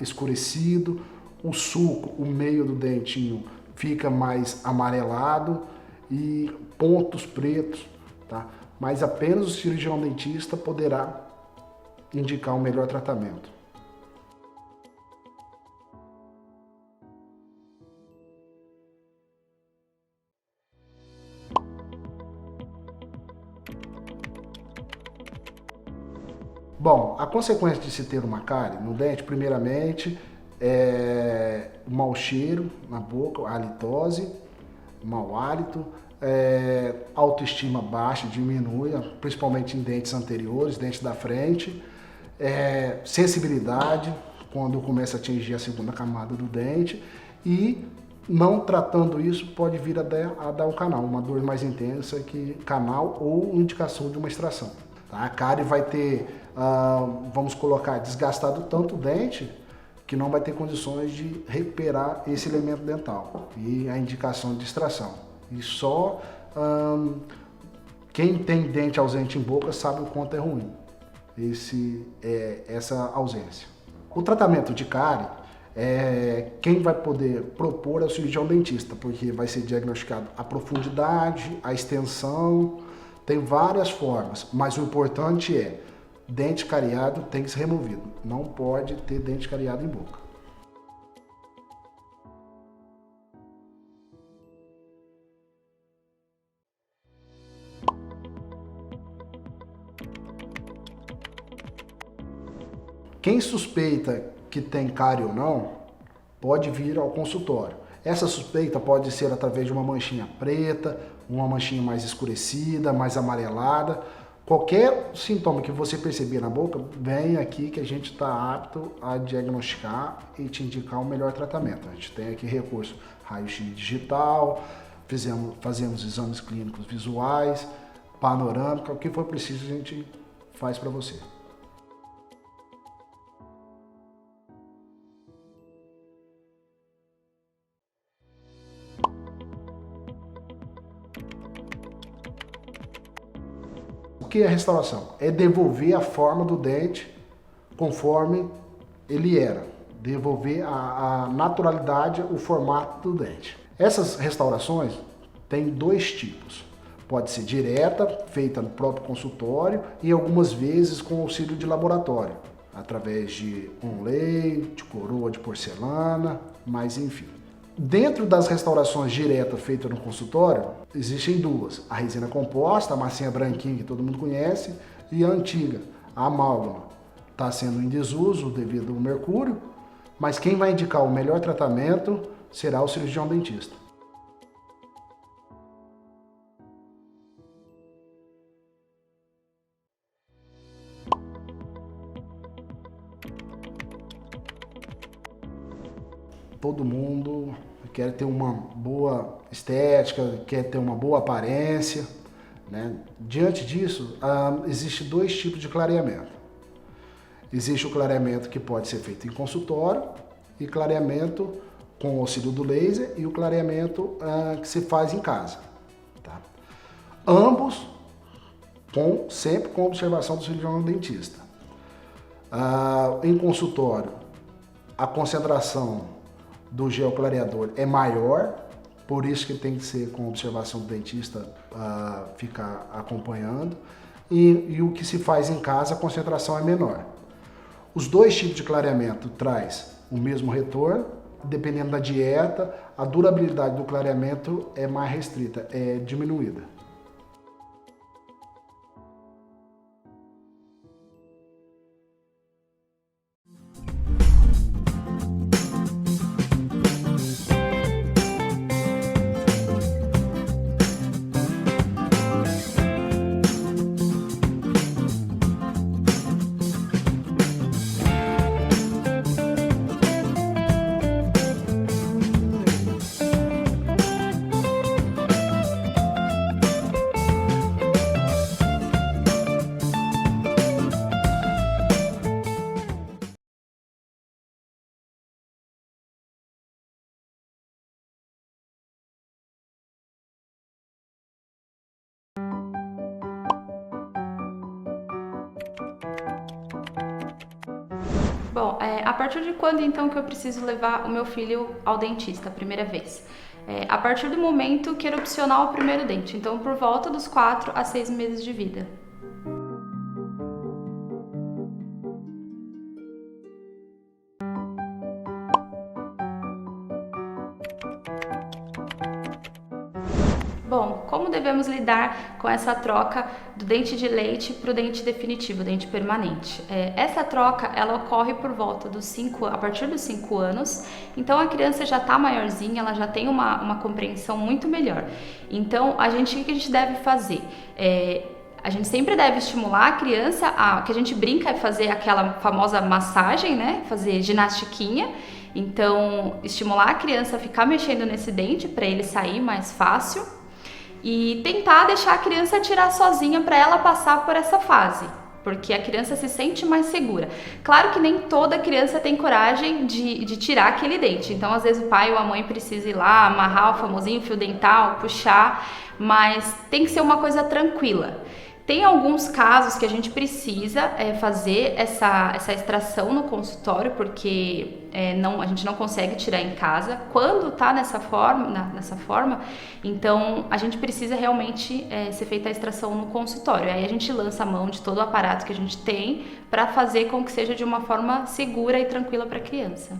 escurecido, o sulco, o meio do dentinho fica mais amarelado e pontos pretos, tá? Mas apenas o cirurgião dentista poderá indicar um melhor tratamento. Bom, a consequência de se ter uma cárie no dente, primeiramente, é o mau cheiro na boca, a halitose, mau hálito, autoestima baixa, diminui, principalmente em dentes anteriores, dentes da frente, sensibilidade, quando começa a atingir a segunda camada do dente, e não tratando isso pode vir a dar um canal, uma dor mais intensa que canal ou indicação de uma extração. A cárie vai ter, vamos colocar, desgastado tanto o dente que não vai ter condições de recuperar esse elemento dental e a indicação de extração. E só quem tem dente ausente em boca sabe o quanto é ruim essa ausência. O tratamento de cárie, quem vai poder propor é o cirurgião dentista, porque vai ser diagnosticado a profundidade, a extensão. Tem várias formas, mas o importante é, dente cariado tem que ser removido. Não pode ter dente cariado em boca. Quem suspeita que tem cárie ou não, pode vir ao consultório. Essa suspeita pode ser através de uma manchinha preta, uma manchinha mais escurecida, mais amarelada. Qualquer sintoma que você perceber na boca, vem aqui que a gente está apto a diagnosticar e te indicar o melhor tratamento. A gente tem aqui recurso raio-x digital, fazemos exames clínicos visuais, panorâmica, o que for preciso a gente faz para você. O que é restauração? É devolver a forma do dente conforme ele era. Devolver a naturalidade, o formato do dente. Essas restaurações têm dois tipos. Pode ser direta, feita no próprio consultório e algumas vezes com auxílio de laboratório, através de onlay, de coroa de porcelana, mas enfim. Dentro das restaurações diretas feitas no consultório, existem duas. A resina composta, a massinha branquinha que todo mundo conhece, e a antiga, a amálgama. Está sendo em desuso devido ao mercúrio, mas quem vai indicar o melhor tratamento será o cirurgião dentista. Todo mundo quer ter uma boa estética, quer ter uma boa aparência, né? Diante disso, existe dois tipos de clareamento. Existe o clareamento que pode ser feito em consultório e clareamento com o auxílio do laser e o clareamento que se faz em casa. Tá? Ambos sempre com observação do cirurgião dentista. Em consultório, a concentração do gel clareador é maior, por isso que tem que ser com observação do dentista ficar acompanhando, e o que se faz em casa a concentração é menor. Os dois tipos de clareamento traz o mesmo retorno, dependendo da dieta, a durabilidade do clareamento é mais restrita, é diminuída. Bom, a partir de quando então que eu preciso levar o meu filho ao dentista a primeira vez? A partir do momento que erupcionar o primeiro dente, então por volta dos 4 a 6 meses de vida. Bom, como devemos lidar com essa troca do dente de leite para o dente definitivo, dente permanente? Essa troca, ela ocorre por volta a partir dos 5 anos, então a criança já está maiorzinha, ela já tem uma compreensão muito melhor. Então, o que a gente deve fazer? A gente sempre deve estimular a criança, o que a gente brinca é fazer aquela famosa massagem, né? Fazer ginastiquinha. Então, estimular a criança a ficar mexendo nesse dente para ele sair mais fácil. E tentar deixar a criança tirar sozinha para ela passar por essa fase, porque a criança se sente mais segura. Claro que nem toda criança tem coragem de tirar aquele dente, então às vezes o pai ou a mãe precisa ir lá, amarrar o famosinho fio dental, puxar, mas tem que ser uma coisa tranquila. Tem alguns casos que a gente precisa fazer essa extração no consultório, porque a gente não consegue tirar em casa. Quando está nessa forma, então a gente precisa realmente ser feita a extração no consultório. Aí a gente lança a mão de todo o aparato que a gente tem para fazer com que seja de uma forma segura e tranquila para a criança.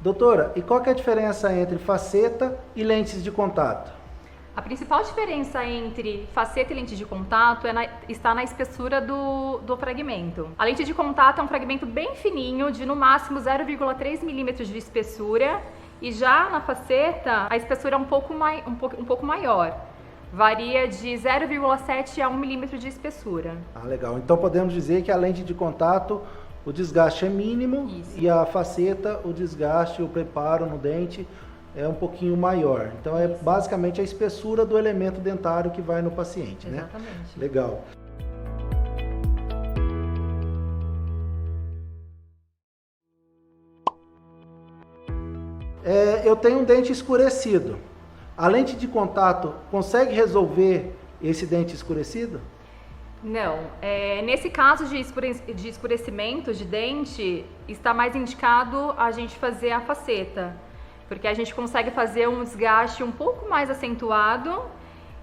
Doutora, e qual que é a diferença entre faceta e lentes de contato? A principal diferença entre faceta e lente de contato está na espessura do fragmento. A lente de contato é um fragmento bem fininho, de no máximo 0,3 milímetros de espessura, e já na faceta a espessura é um pouco maior. Varia de 0,7 a 1 milímetro de espessura. Ah, legal. Então podemos dizer que a lente de contato, o desgaste é mínimo. Isso. E a faceta, o desgaste, o preparo no dente é um pouquinho maior. Então é basicamente a espessura do elemento dentário que vai no paciente, né? Exatamente. Legal. Eu tenho um dente escurecido. A lente de contato consegue resolver esse dente escurecido? Não. Nesse caso de escurecimento de dente, está mais indicado a gente fazer a faceta, porque a gente consegue fazer um desgaste um pouco mais acentuado.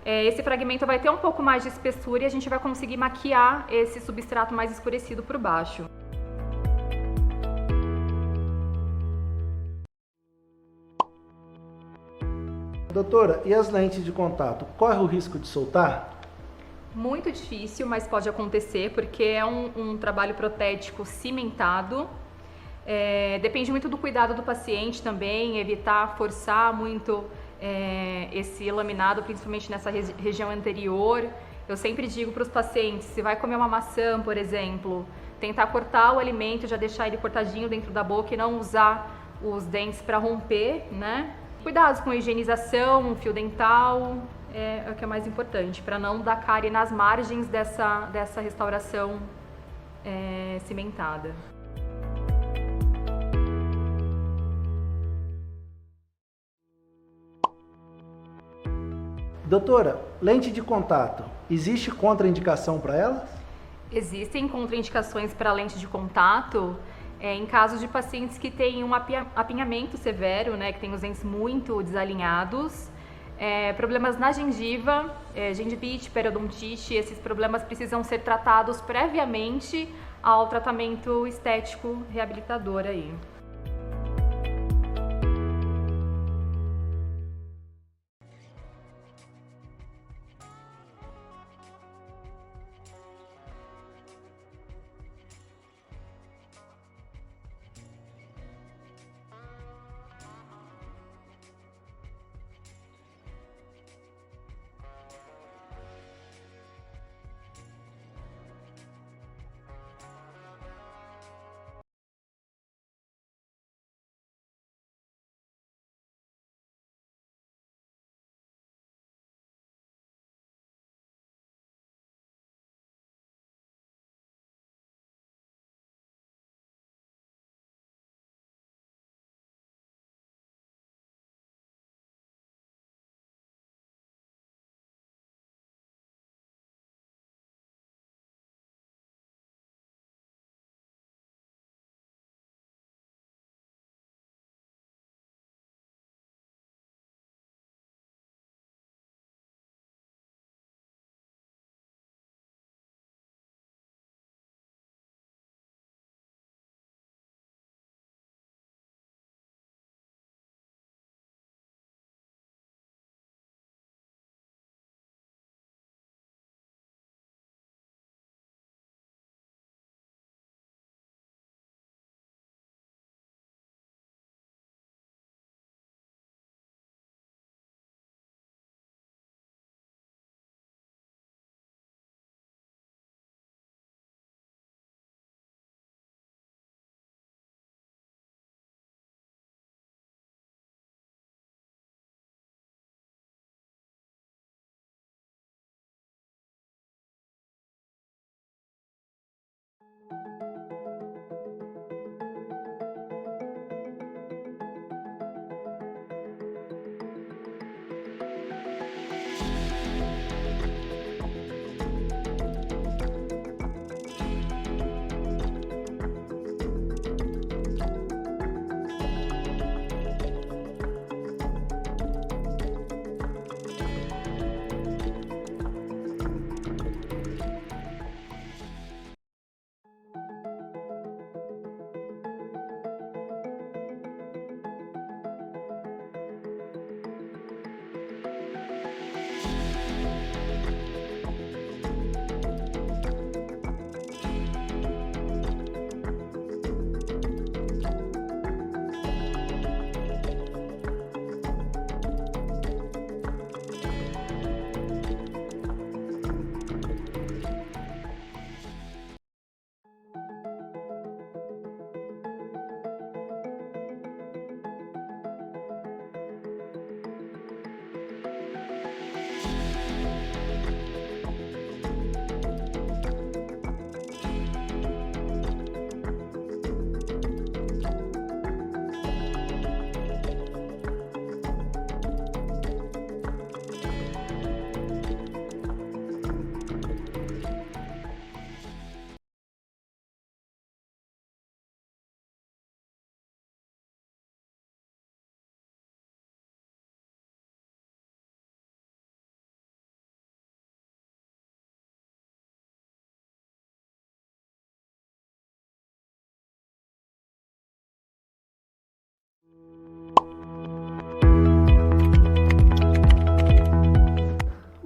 Esse fragmento vai ter um pouco mais de espessura e a gente vai conseguir maquiar esse substrato mais escurecido por baixo. Doutora, e as lentes de contato? Corre o risco de soltar? Muito difícil, mas pode acontecer porque é um trabalho protético cimentado. Depende muito do cuidado do paciente também, evitar forçar muito esse laminado, principalmente nessa região anterior. Eu sempre digo para os pacientes, se vai comer uma maçã, por exemplo, tentar cortar o alimento, já deixar ele cortadinho dentro da boca e não usar os dentes para romper, né? Cuidados com higienização, fio dental, é o que é mais importante, para não dar cárie nas margens dessa restauração cimentada. Doutora, lente de contato, existe contraindicação para ela? Existem contraindicações para lente de contato em casos de pacientes que têm um apinhamento severo, né, que tem os dentes muito desalinhados, problemas na gengiva, gengivite, periodontite. Esses problemas precisam ser tratados previamente ao tratamento estético reabilitador aí.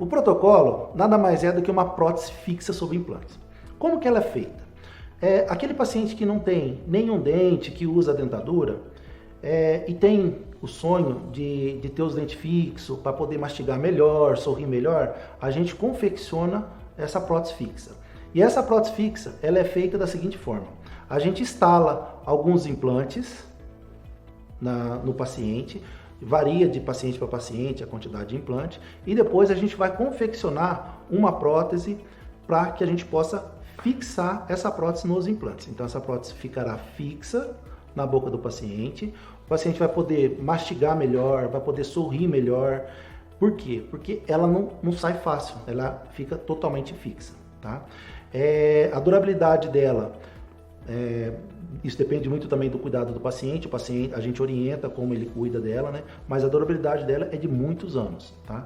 O protocolo nada mais é do que uma prótese fixa sobre implantes. Como que ela é feita? Aquele paciente que não tem nenhum dente, que usa a dentadura, e tem o sonho de ter os dentes fixos para poder mastigar melhor, sorrir melhor, a gente confecciona essa prótese fixa. E essa prótese fixa, ela é feita da seguinte forma: a gente instala alguns implantes no paciente, varia de paciente para paciente a quantidade de implante, e depois a gente vai confeccionar uma prótese para que a gente possa fixar essa prótese nos implantes. Então essa prótese ficará fixa na boca do paciente, o paciente vai poder mastigar melhor, vai poder sorrir melhor. Por quê? Porque ela não sai fácil, ela fica totalmente fixa, tá? A durabilidade dela, isso depende muito também do cuidado do paciente. O paciente, a gente orienta como ele cuida dela, né? Mas a durabilidade dela é de muitos anos, tá?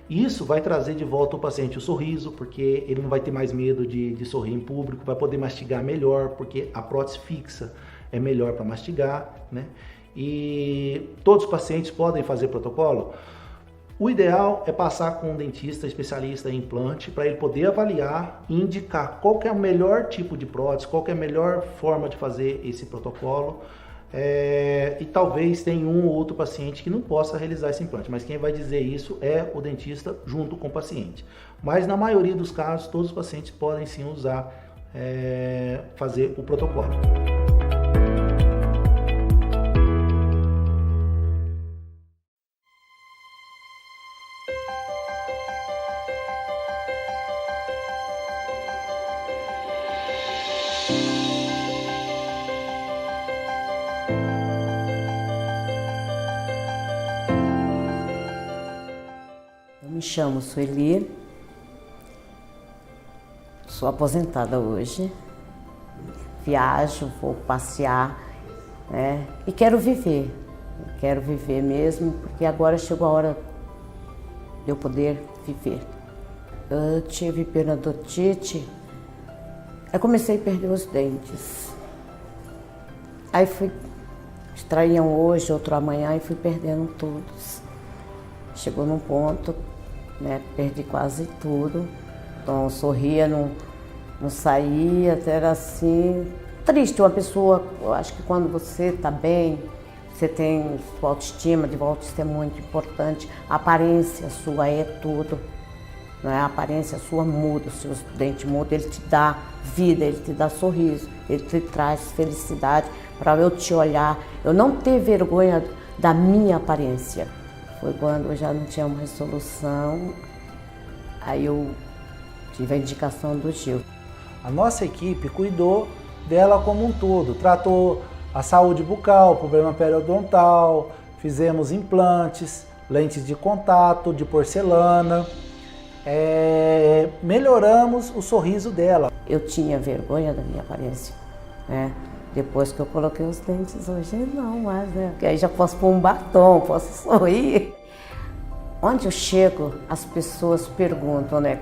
Isso vai trazer de volta ao paciente o sorriso, porque ele não vai ter mais medo de sorrir em público, vai poder mastigar melhor, porque a prótese fixa é melhor para mastigar, né? E todos os pacientes podem fazer protocolo. O ideal é passar com um dentista especialista em implante para ele poder avaliar e indicar qual que é o melhor tipo de prótese, qual que é a melhor forma de fazer esse protocolo. E talvez tenha um ou outro paciente que não possa realizar esse implante, mas quem vai dizer isso é o dentista junto com o paciente. Mas na maioria dos casos, todos os pacientes podem sim usar, fazer o protocolo. Me chamo Sueli, sou aposentada hoje, viajo, vou passear, né? E quero viver mesmo, porque agora chegou a hora de eu poder viver. Eu tive periodonte, eu comecei a perder os dentes, aí extraíam hoje, outro amanhã e fui perdendo todos. Chegou num ponto, né, perdi quase tudo, então sorria, não saía, até era assim, triste. Uma pessoa, eu acho que quando você está bem, você tem sua autoestima de volta, isso é muito importante, a aparência sua é tudo, né? A aparência sua muda, os seus dentes mudam, ele te dá vida, ele te dá sorriso, ele te traz felicidade para eu te olhar, eu não ter vergonha da minha aparência. Foi quando eu já não tinha uma resolução, aí eu tive a indicação do Gil. A nossa equipe cuidou dela como um todo, tratou a saúde bucal, problema periodontal, fizemos implantes, lentes de contato, de porcelana, melhoramos o sorriso dela. Eu tinha vergonha da minha aparência, né? Depois que eu coloquei os dentes, hoje não mais, né? Porque aí já posso pôr um batom, posso sorrir. Onde eu chego, as pessoas perguntam, né?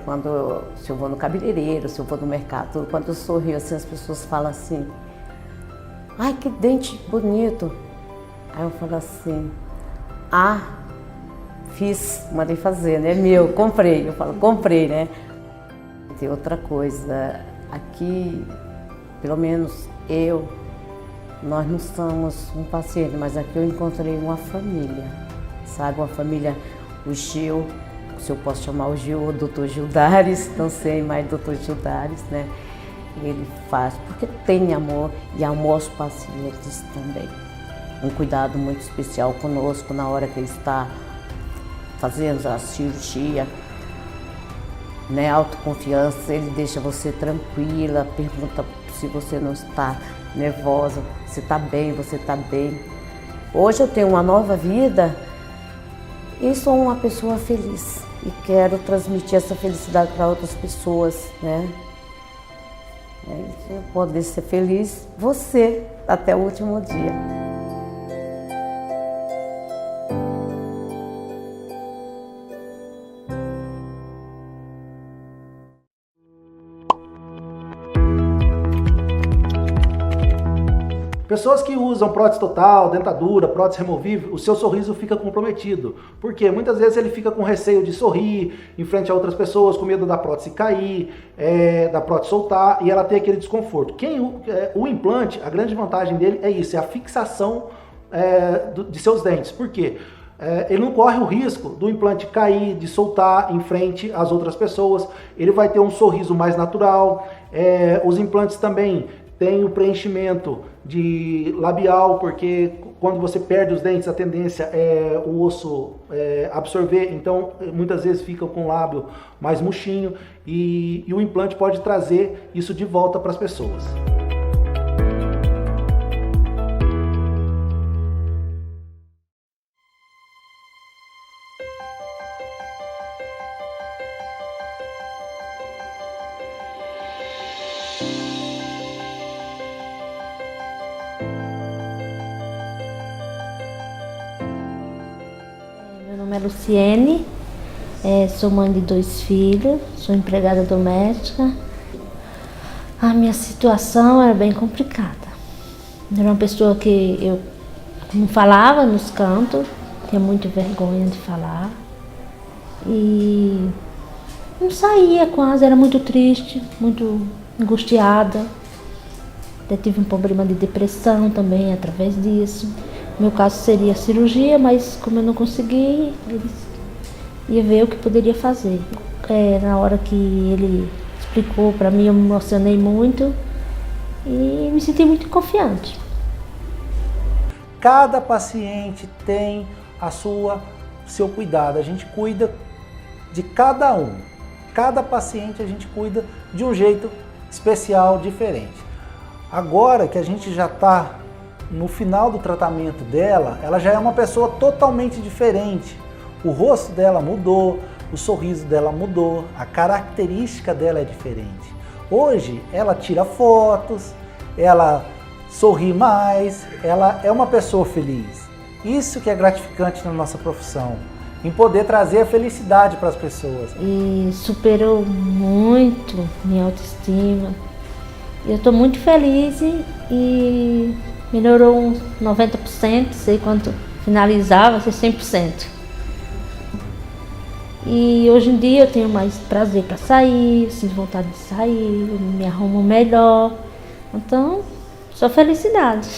Se eu vou no cabeleireiro, se eu vou no mercado, quando eu sorrio, assim, as pessoas falam assim: ai, que dente bonito. Aí eu falo assim: mandei fazer, né? Meu, comprei. Eu falo, comprei, né? Tem outra coisa, aqui, pelo menos nós não somos um paciente, mas aqui eu encontrei uma família, sabe? Uma família, o Gil, se eu posso chamar o Gil, o Dr. Gildares, não sei mais, Dr. Gildares, né? Ele faz, porque tem amor e amor aos pacientes também. Um cuidado muito especial conosco na hora que ele está fazendo a cirurgia, né? Autoconfiança, ele deixa você tranquila, pergunta se você não está nervosa, se está bem, você está bem. Hoje eu tenho uma nova vida e sou uma pessoa feliz e quero transmitir essa felicidade para outras pessoas, né? Eu poder ser feliz, você, até o último dia. Pessoas que usam prótese total, dentadura, prótese removível, o seu sorriso fica comprometido. Por quê? Muitas vezes ele fica com receio de sorrir em frente a outras pessoas, com medo da prótese cair, da prótese soltar, e ela tem aquele desconforto. O implante, a grande vantagem dele é isso, é a fixação de seus dentes. Por quê? Ele não corre o risco do implante cair, de soltar em frente às outras pessoas. Ele vai ter um sorriso mais natural. Os implantes também têm o preenchimento de labial, porque quando você perde os dentes, a tendência é o osso absorver, então muitas vezes fica com o lábio mais murchinho, e o implante pode trazer isso de volta para as pessoas. Meu nome é Luciene, sou mãe de 2 filhos, sou empregada doméstica. A minha situação era bem complicada. Era uma pessoa que eu não falava nos cantos, tinha muita vergonha de falar e não saía quase, era muito triste, muito angustiada. Eu tive um problema de depressão também através disso. Meu caso seria cirurgia, mas como eu não consegui, eles iam ver o que poderia fazer. Na hora que ele explicou para mim, eu me emocionei muito e me senti muito confiante. Cada paciente tem seu cuidado, a gente cuida de cada um. Cada paciente a gente cuida de um jeito especial, diferente. Agora que a gente já está no final do tratamento dela, ela já é uma pessoa totalmente diferente. O rosto dela mudou, o sorriso dela mudou, a característica dela é diferente. Hoje ela tira fotos, ela sorri mais, ela é uma pessoa feliz. Isso que é gratificante na nossa profissão, em poder trazer a felicidade para as pessoas. E superou muito minha autoestima. Eu estou muito feliz e melhorou uns 90%, sei quanto finalizava, vai ser 100%. E hoje em dia eu tenho mais prazer para sair, sinto vontade de sair, me arrumo melhor. Então, só felicidade.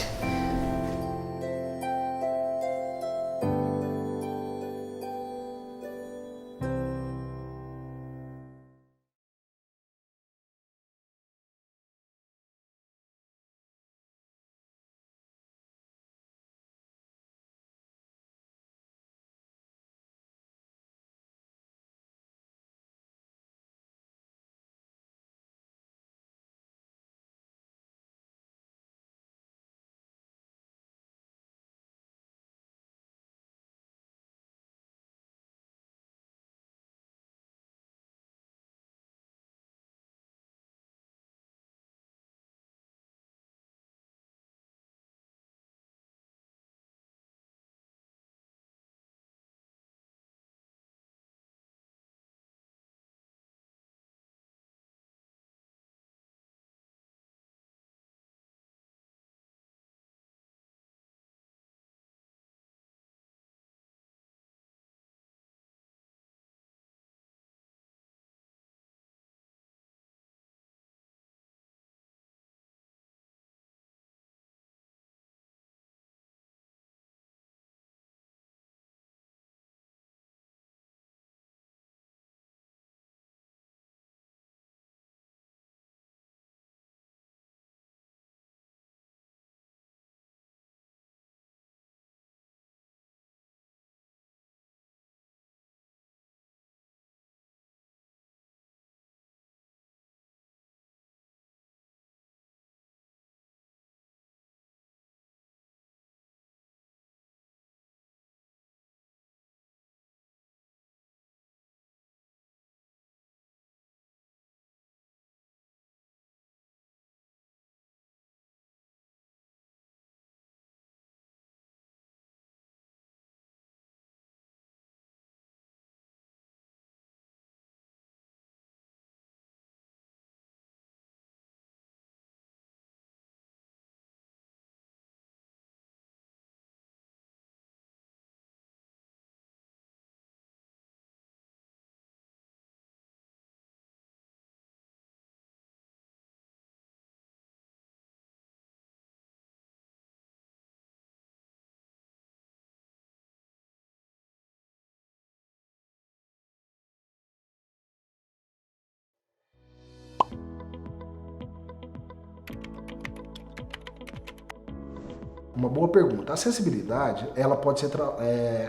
Uma boa pergunta. A sensibilidade, ela pode ser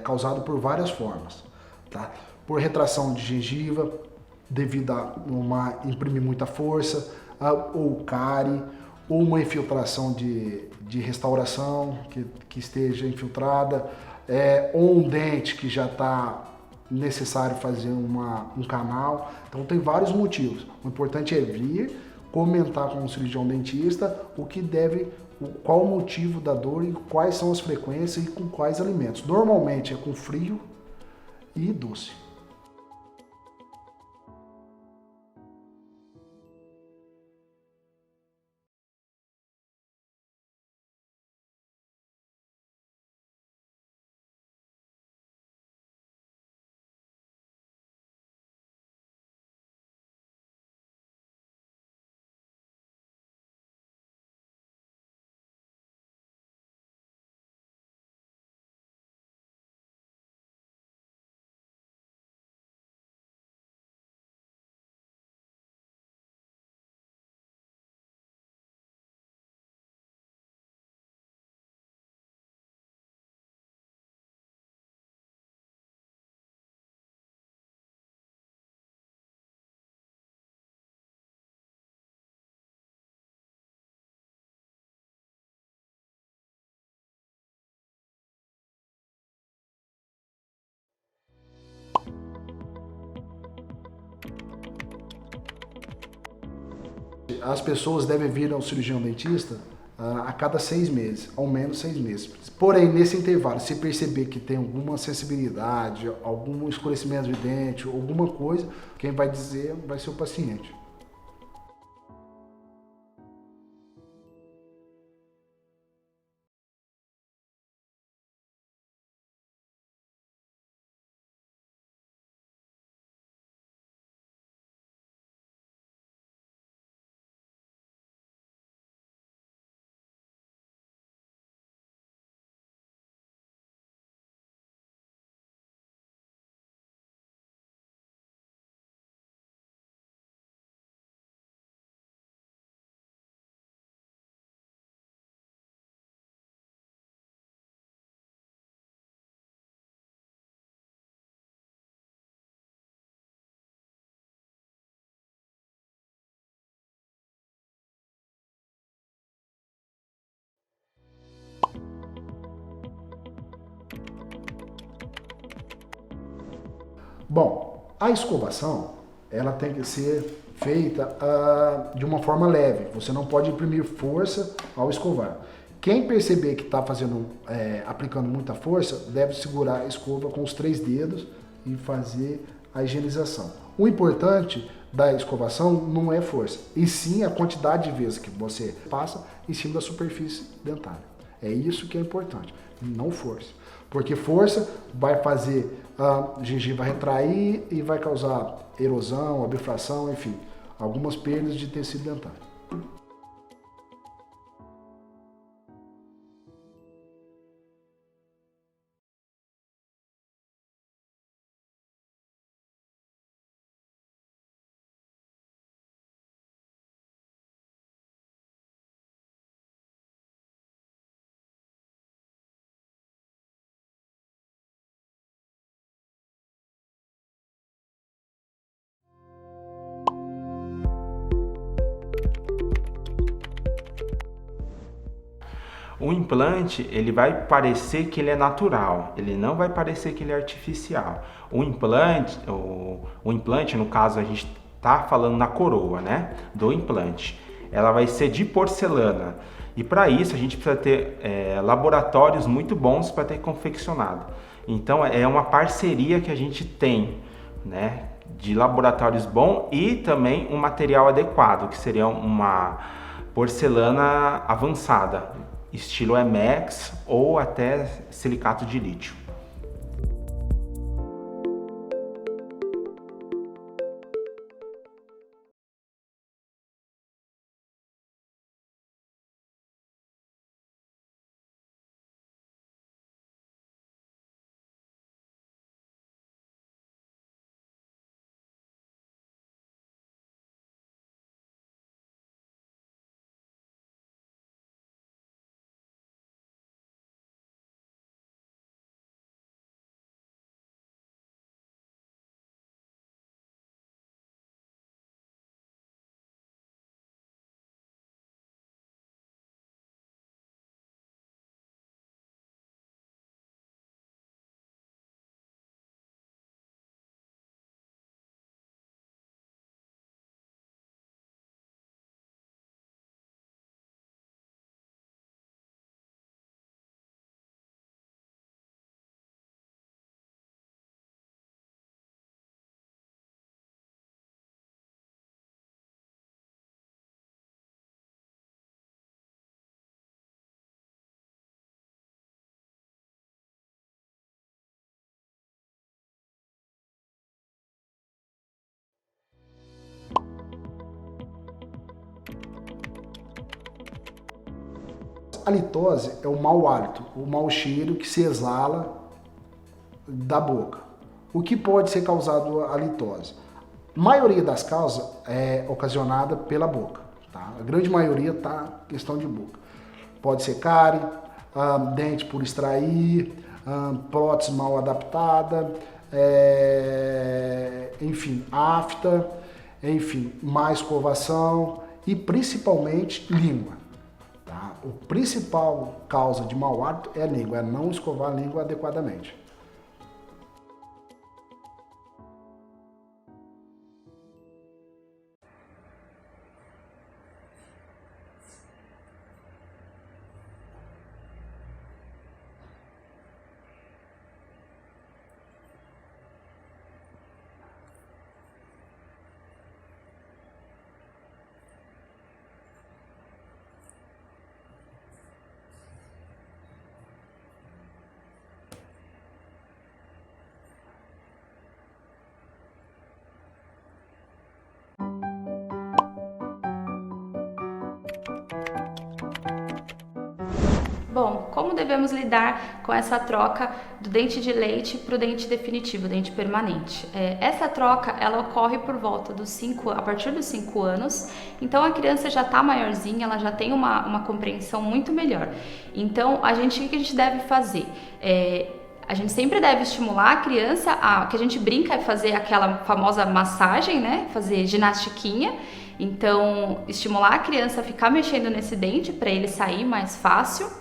causada por várias formas, tá? Por retração de gengiva, devido a imprimir muita força, ou cárie, ou uma infiltração de restauração que esteja infiltrada, ou um dente que já está necessário fazer um canal. Então tem vários motivos. O importante é vir comentar com o cirurgião dentista qual o motivo da dor e quais são as frequências e com quais alimentos. Normalmente é com frio e doce. As pessoas devem vir ao cirurgião dentista a cada 6 meses, ao menos 6 meses. Porém, nesse intervalo, se perceber que tem alguma sensibilidade, algum escurecimento de dente, alguma coisa, quem vai dizer vai ser o paciente. Bom, a escovação, ela tem que ser feita de uma forma leve. Você não pode imprimir força ao escovar. Quem perceber que está aplicando muita força, deve segurar a escova com os 3 dedos e fazer a higienização. O importante da escovação não é força, e sim a quantidade de vezes que você passa em cima da superfície dentária. É isso que é importante, não força. Porque força vai fazer a gengiva retrair e vai causar erosão, abfração, enfim, algumas perdas de tecido dentário. O implante, ele vai parecer que ele é natural, ele não vai parecer que ele é artificial. O implante, no caso, a gente tá falando na coroa, né, do implante. Ela vai ser de porcelana. E para isso a gente precisa ter laboratórios muito bons para ter confeccionado. Então é uma parceria que a gente tem, né, de laboratórios bons e também um material adequado, que seria uma porcelana avançada, estilo Emex ou até silicato de lítio. A litose é o mau hálito, o mau cheiro que se exala da boca. O que pode ser causado a litose? A maioria das causas é ocasionada pela boca, tá? A grande maioria tá questão de boca. Pode ser cárie, dente por extrair, prótese mal adaptada, enfim, afta, enfim, má escovação e principalmente língua. Tá? O principal causa de mau hálito é a língua, é não escovar a língua adequadamente. Bom, como devemos lidar com essa troca do dente de leite para o dente definitivo, dente permanente? Essa troca, ela ocorre por volta a partir dos 5 anos, então a criança já está maiorzinha, ela já tem uma compreensão muito melhor. Então, o que a gente deve fazer? A gente sempre deve estimular a criança, o que a gente brinca é fazer aquela famosa massagem, né? Fazer ginastiquinha. Então, estimular a criança a ficar mexendo nesse dente para ele sair mais fácil.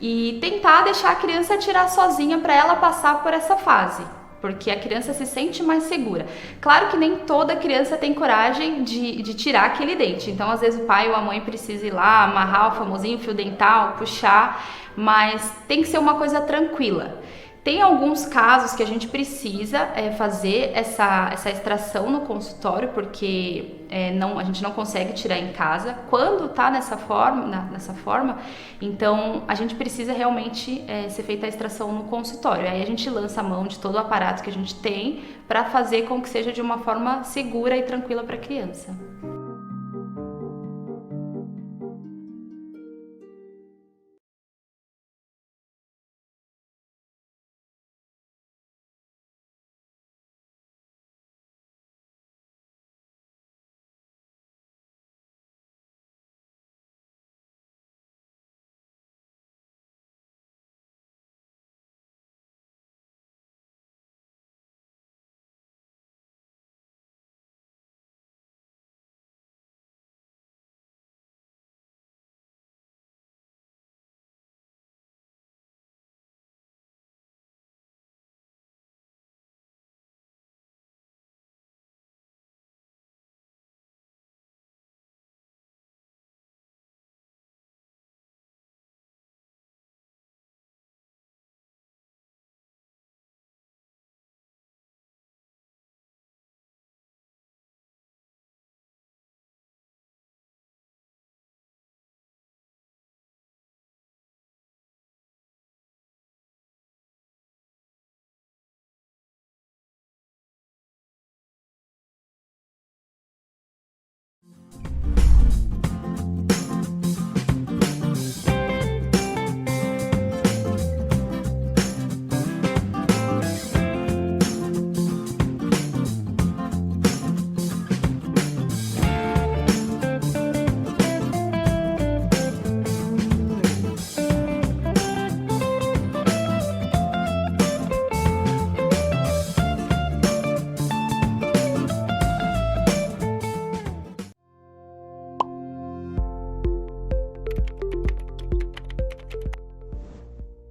E tentar deixar a criança tirar sozinha para ela passar por essa fase, porque a criança se sente mais segura. Claro que nem toda criança tem coragem de tirar aquele dente, então às vezes o pai ou a mãe precisa ir lá, amarrar o famosinho fio dental, puxar, mas tem que ser uma coisa tranquila. Tem alguns casos que a gente precisa fazer essa extração no consultório, porque a gente não consegue tirar em casa. Quando está nessa forma, então a gente precisa realmente ser feita a extração no consultório. Aí a gente lança a mão de todo o aparato que a gente tem para fazer com que seja de uma forma segura e tranquila para a criança.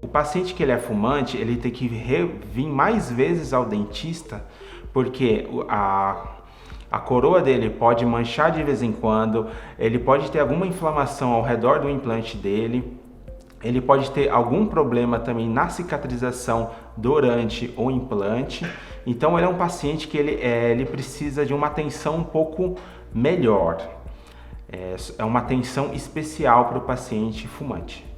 O paciente que ele é fumante, ele tem que vir mais vezes ao dentista, porque a coroa dele pode manchar de vez em quando, ele pode ter alguma inflamação ao redor do implante dele, ele pode ter algum problema também na cicatrização durante o implante. Então ele é um paciente que ele precisa de uma atenção um pouco melhor. É uma atenção especial para o paciente fumante.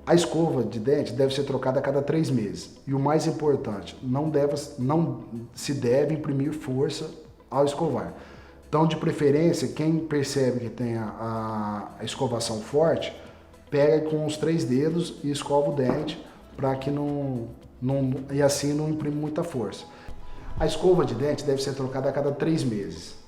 A escova de dente deve ser trocada a cada 3 meses. E o mais importante, não se deve imprimir força ao escovar. Então, de preferência, quem percebe que tem a escovação forte, pega com os 3 dedos e escova o dente para que e assim não imprime muita força. A escova de dente deve ser trocada a cada 3 meses.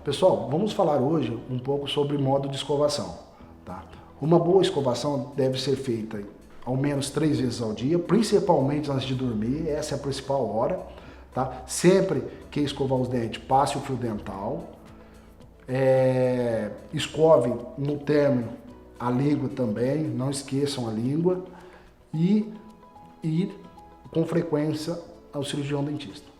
Pessoal, vamos falar hoje um pouco sobre modo de escovação. Tá? Uma boa escovação deve ser feita ao menos 3 vezes ao dia, principalmente antes de dormir, essa é a principal hora. Tá? Sempre que escovar os dentes, passe o fio dental, escove no término a língua também, não esqueçam a língua, e ir com frequência ao cirurgião dentista.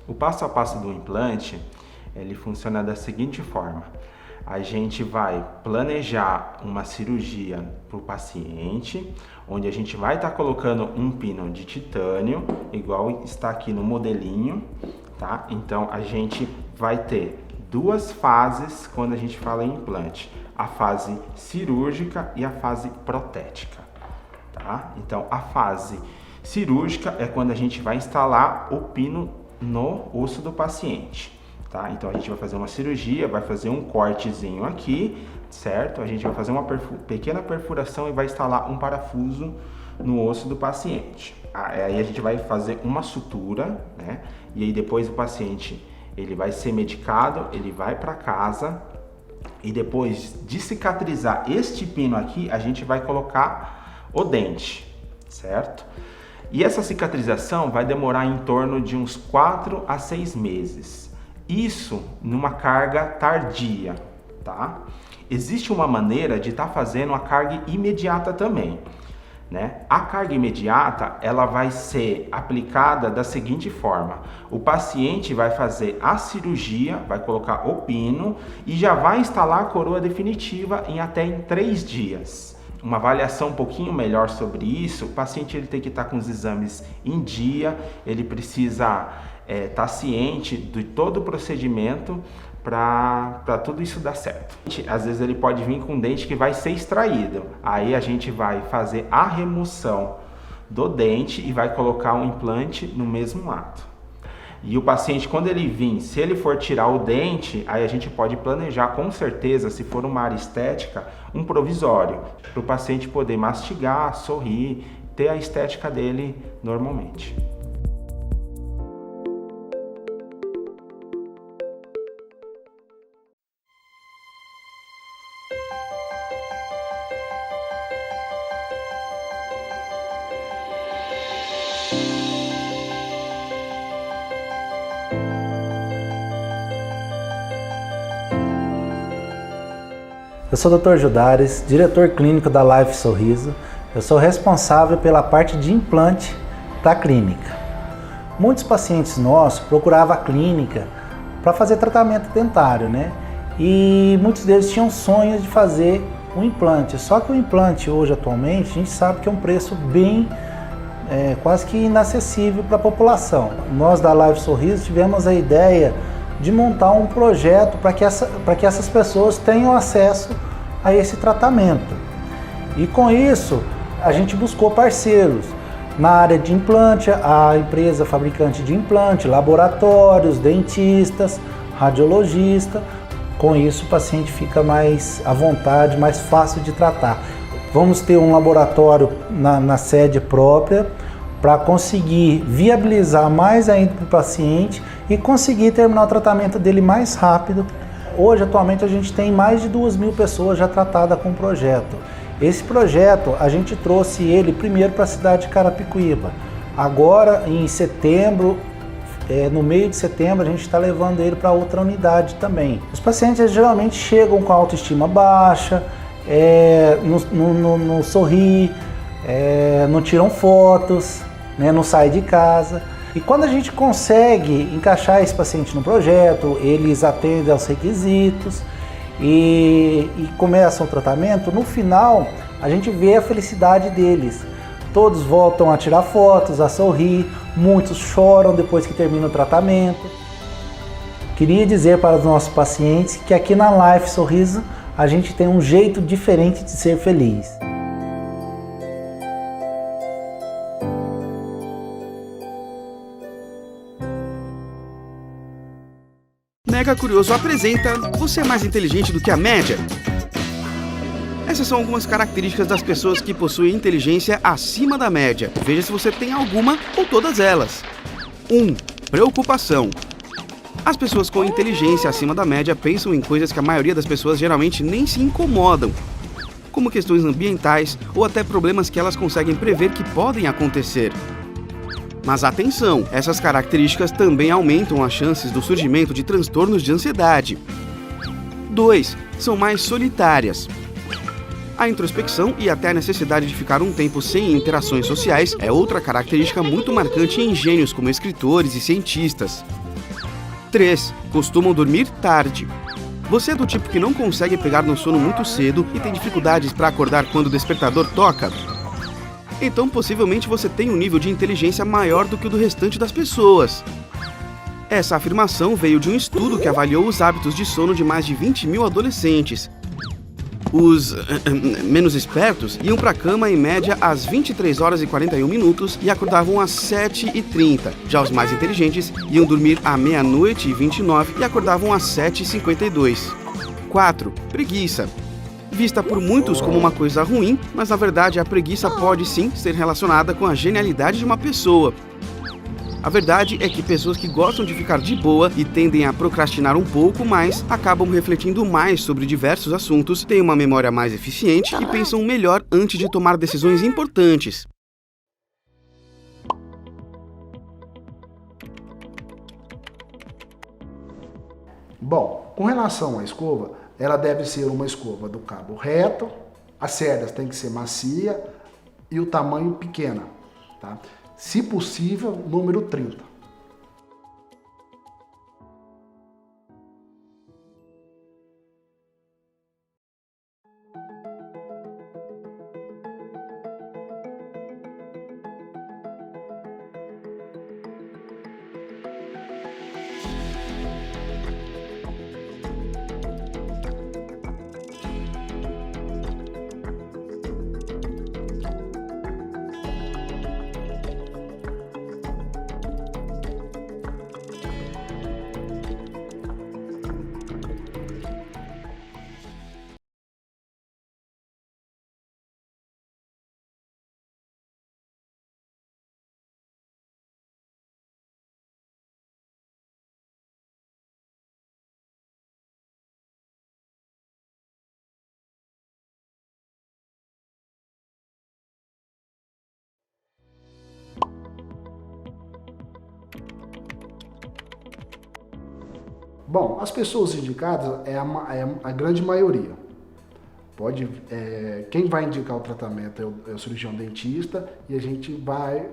O passo a passo do implante, ele funciona da seguinte forma. A gente vai planejar uma cirurgia para o paciente, onde a gente vai estar colocando um pino de titânio, igual está aqui no modelinho, tá? Então a gente vai ter 2 fases quando a gente fala em implante. a fase cirúrgica e a fase protética, tá? Então, a fase cirúrgica é quando a gente vai instalar o pino no osso do paciente, tá? Então, a gente vai fazer uma cirurgia, vai fazer um cortezinho aqui, certo? A gente vai fazer uma pequena perfuração e vai instalar um parafuso no osso do paciente. Aí a gente vai fazer uma sutura, né? E aí depois o paciente, ele vai ser medicado, ele vai para casa e depois de cicatrizar este pino aqui, a gente vai colocar o dente, certo? E essa cicatrização vai demorar em torno de uns 4 a 6 meses. Isso numa carga tardia, tá? Existe uma maneira de estar fazendo a carga imediata também, né? A carga imediata, ela vai ser aplicada da seguinte forma: o paciente vai fazer a cirurgia, vai colocar o pino e já vai instalar a coroa definitiva em até 3 dias. Uma avaliação um pouquinho melhor sobre isso, o paciente ele tem que estar com os exames em dia, ele precisa estar ciente de todo o procedimento para tudo isso dar certo. Às vezes ele pode vir com um dente que vai ser extraído, aí a gente vai fazer a remoção do dente e vai colocar um implante no mesmo ato. E o paciente, quando ele vir, se ele for tirar o dente, aí a gente pode planejar com certeza, se for uma área estética, um provisório, para o paciente poder mastigar, sorrir, ter a estética dele normalmente. Eu sou o Dr. Judares, diretor clínico da Life Sorriso. Eu sou responsável pela parte de implante da clínica. Muitos pacientes nossos procuravam a clínica para fazer tratamento dentário, né? E muitos deles tinham sonhos de fazer um implante. Só que o implante hoje, atualmente, a gente sabe que é um preço bem, quase que inacessível para a população. Nós da Life Sorriso tivemos a ideia de montar um projeto para que essas pessoas tenham acesso a esse tratamento. E com isso, a gente buscou parceiros na área de implante, a empresa fabricante de implante, laboratórios, dentistas, radiologista. Com isso, o paciente fica mais à vontade, mais fácil de tratar. Vamos ter um laboratório na sede própria para conseguir viabilizar mais ainda para o paciente e conseguir terminar o tratamento dele mais rápido. Hoje, atualmente, a gente tem mais de 2.000 pessoas já tratadas com o projeto. Esse projeto, a gente trouxe ele primeiro para a cidade de Carapicuíba. Agora, em setembro, no meio de setembro, a gente está levando ele para outra unidade também. Os pacientes geralmente chegam com a autoestima baixa, não sorri, não tiram fotos, né, não saem de casa. E quando a gente consegue encaixar esse paciente no projeto, eles atendem aos requisitos e começam o tratamento, no final a gente vê a felicidade deles. Todos voltam a tirar fotos, a sorrir, muitos choram depois que termina o tratamento. Queria dizer para os nossos pacientes que aqui na Life Sorriso a gente tem um jeito diferente de ser feliz. Mega Curioso apresenta Você é mais inteligente do que a média? Essas são algumas características das pessoas que possuem inteligência acima da média. Veja se você tem alguma ou todas elas. 1. Preocupação. As pessoas com inteligência acima da média pensam em coisas que a maioria das pessoas geralmente nem se incomodam, como questões ambientais ou até problemas que elas conseguem prever que podem acontecer. Mas atenção, essas características também aumentam as chances do surgimento de transtornos de ansiedade. 2. São mais solitárias. A introspecção e até a necessidade de ficar um tempo sem interações sociais é outra característica muito marcante em gênios como escritores e cientistas. 3. Costumam dormir tarde. Você é do tipo que não consegue pegar no sono muito cedo e tem dificuldades para acordar quando o despertador toca? Então possivelmente você tem um nível de inteligência maior do que o do restante das pessoas. Essa afirmação veio de um estudo que avaliou os hábitos de sono de mais de 20.000 adolescentes. Os menos espertos iam para a cama em média às 23 horas e 41 minutos e acordavam às 7h30. Já os mais inteligentes iam dormir à meia-noite e 29 e acordavam às 7h52. 4. Preguiça. Vista por muitos como uma coisa ruim, mas na verdade a preguiça pode sim ser relacionada com a genialidade de uma pessoa. A verdade é que pessoas que gostam de ficar de boa e tendem a procrastinar um pouco mais, acabam refletindo mais sobre diversos assuntos, têm uma memória mais eficiente e pensam melhor antes de tomar decisões importantes. Bom, com relação à escova, ela deve ser uma escova do cabo reto, as cerdas têm que ser macia e o tamanho pequena, tá? Se possível, número 30. Bom, as pessoas indicadas é a grande maioria. Quem vai indicar o tratamento é o cirurgião dentista e a gente vai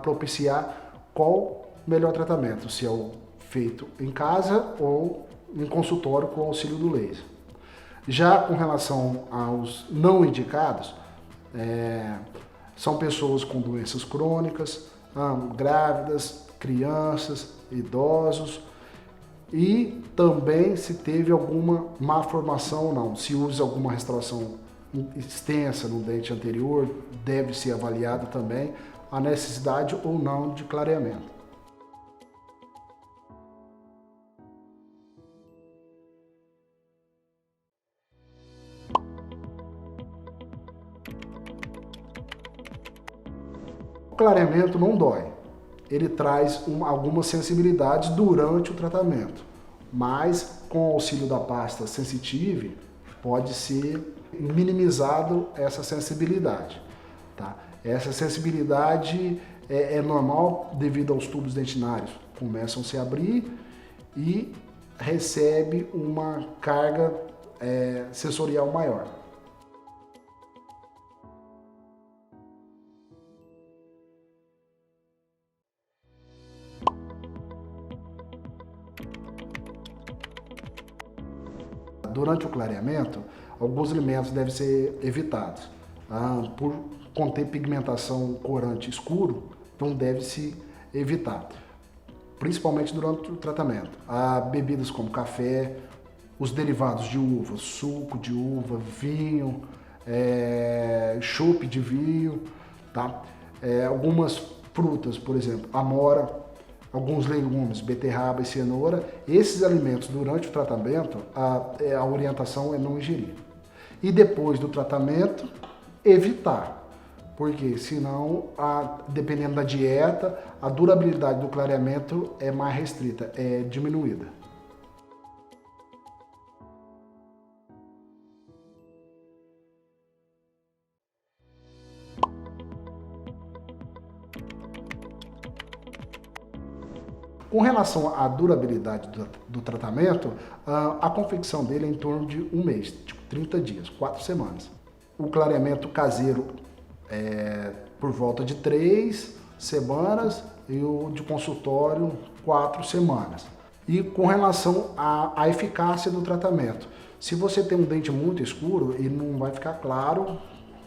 propiciar qual o melhor tratamento, se é o feito em casa ou em consultório com o auxílio do laser. Já com relação aos não indicados, são pessoas com doenças crônicas, grávidas, crianças, idosos, e também se teve alguma má formação ou não. Se usa alguma restauração extensa no dente anterior, deve ser avaliado também a necessidade ou não de clareamento. O clareamento não dói. Ele traz algumas sensibilidades durante o tratamento, mas com o auxílio da pasta Sensitive pode ser minimizado essa sensibilidade, tá? Essa sensibilidade é normal devido aos tubos dentinários, começam a se abrir e recebe uma carga sensorial maior. Durante o clareamento, alguns alimentos devem ser evitados, por conter pigmentação corante escuro, então deve-se evitar, principalmente durante o tratamento. Bebidas como café, os derivados de uva, suco de uva, vinho, chope de vinho, tá? Algumas frutas, por exemplo, amora, alguns legumes, beterraba e cenoura, esses alimentos durante o tratamento, a orientação é não ingerir. E depois do tratamento, evitar, porque senão, dependendo da dieta, a durabilidade do clareamento é mais restrita, é diminuída. Com relação à durabilidade do tratamento, a confecção dele é em torno de um mês, tipo 30 dias, 4 semanas. O clareamento caseiro é por volta de 3 semanas e o de consultório 4 semanas. E com relação à eficácia do tratamento, se você tem um dente muito escuro, ele não vai ficar claro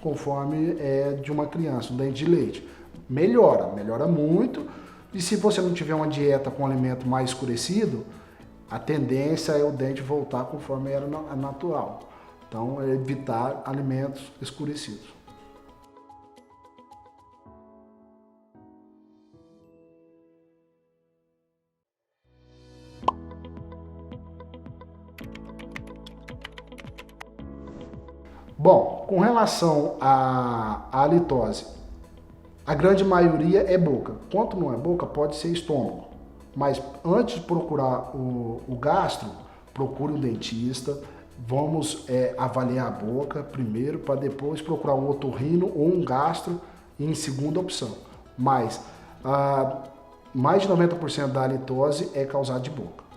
conforme é de uma criança, um dente de leite. Melhora muito. E se você não tiver uma dieta com alimento mais escurecido, a tendência é o dente voltar conforme era natural. Então, é evitar alimentos escurecidos. Bom, com relação à halitose, a grande maioria é boca. Quanto não é boca, pode ser estômago. Mas antes de procurar o gastro, procure o dentista. Vamos avaliar a boca primeiro, para depois procurar um otorrino ou um gastro em segunda opção. Mas mais de 90% da halitose é causada de boca.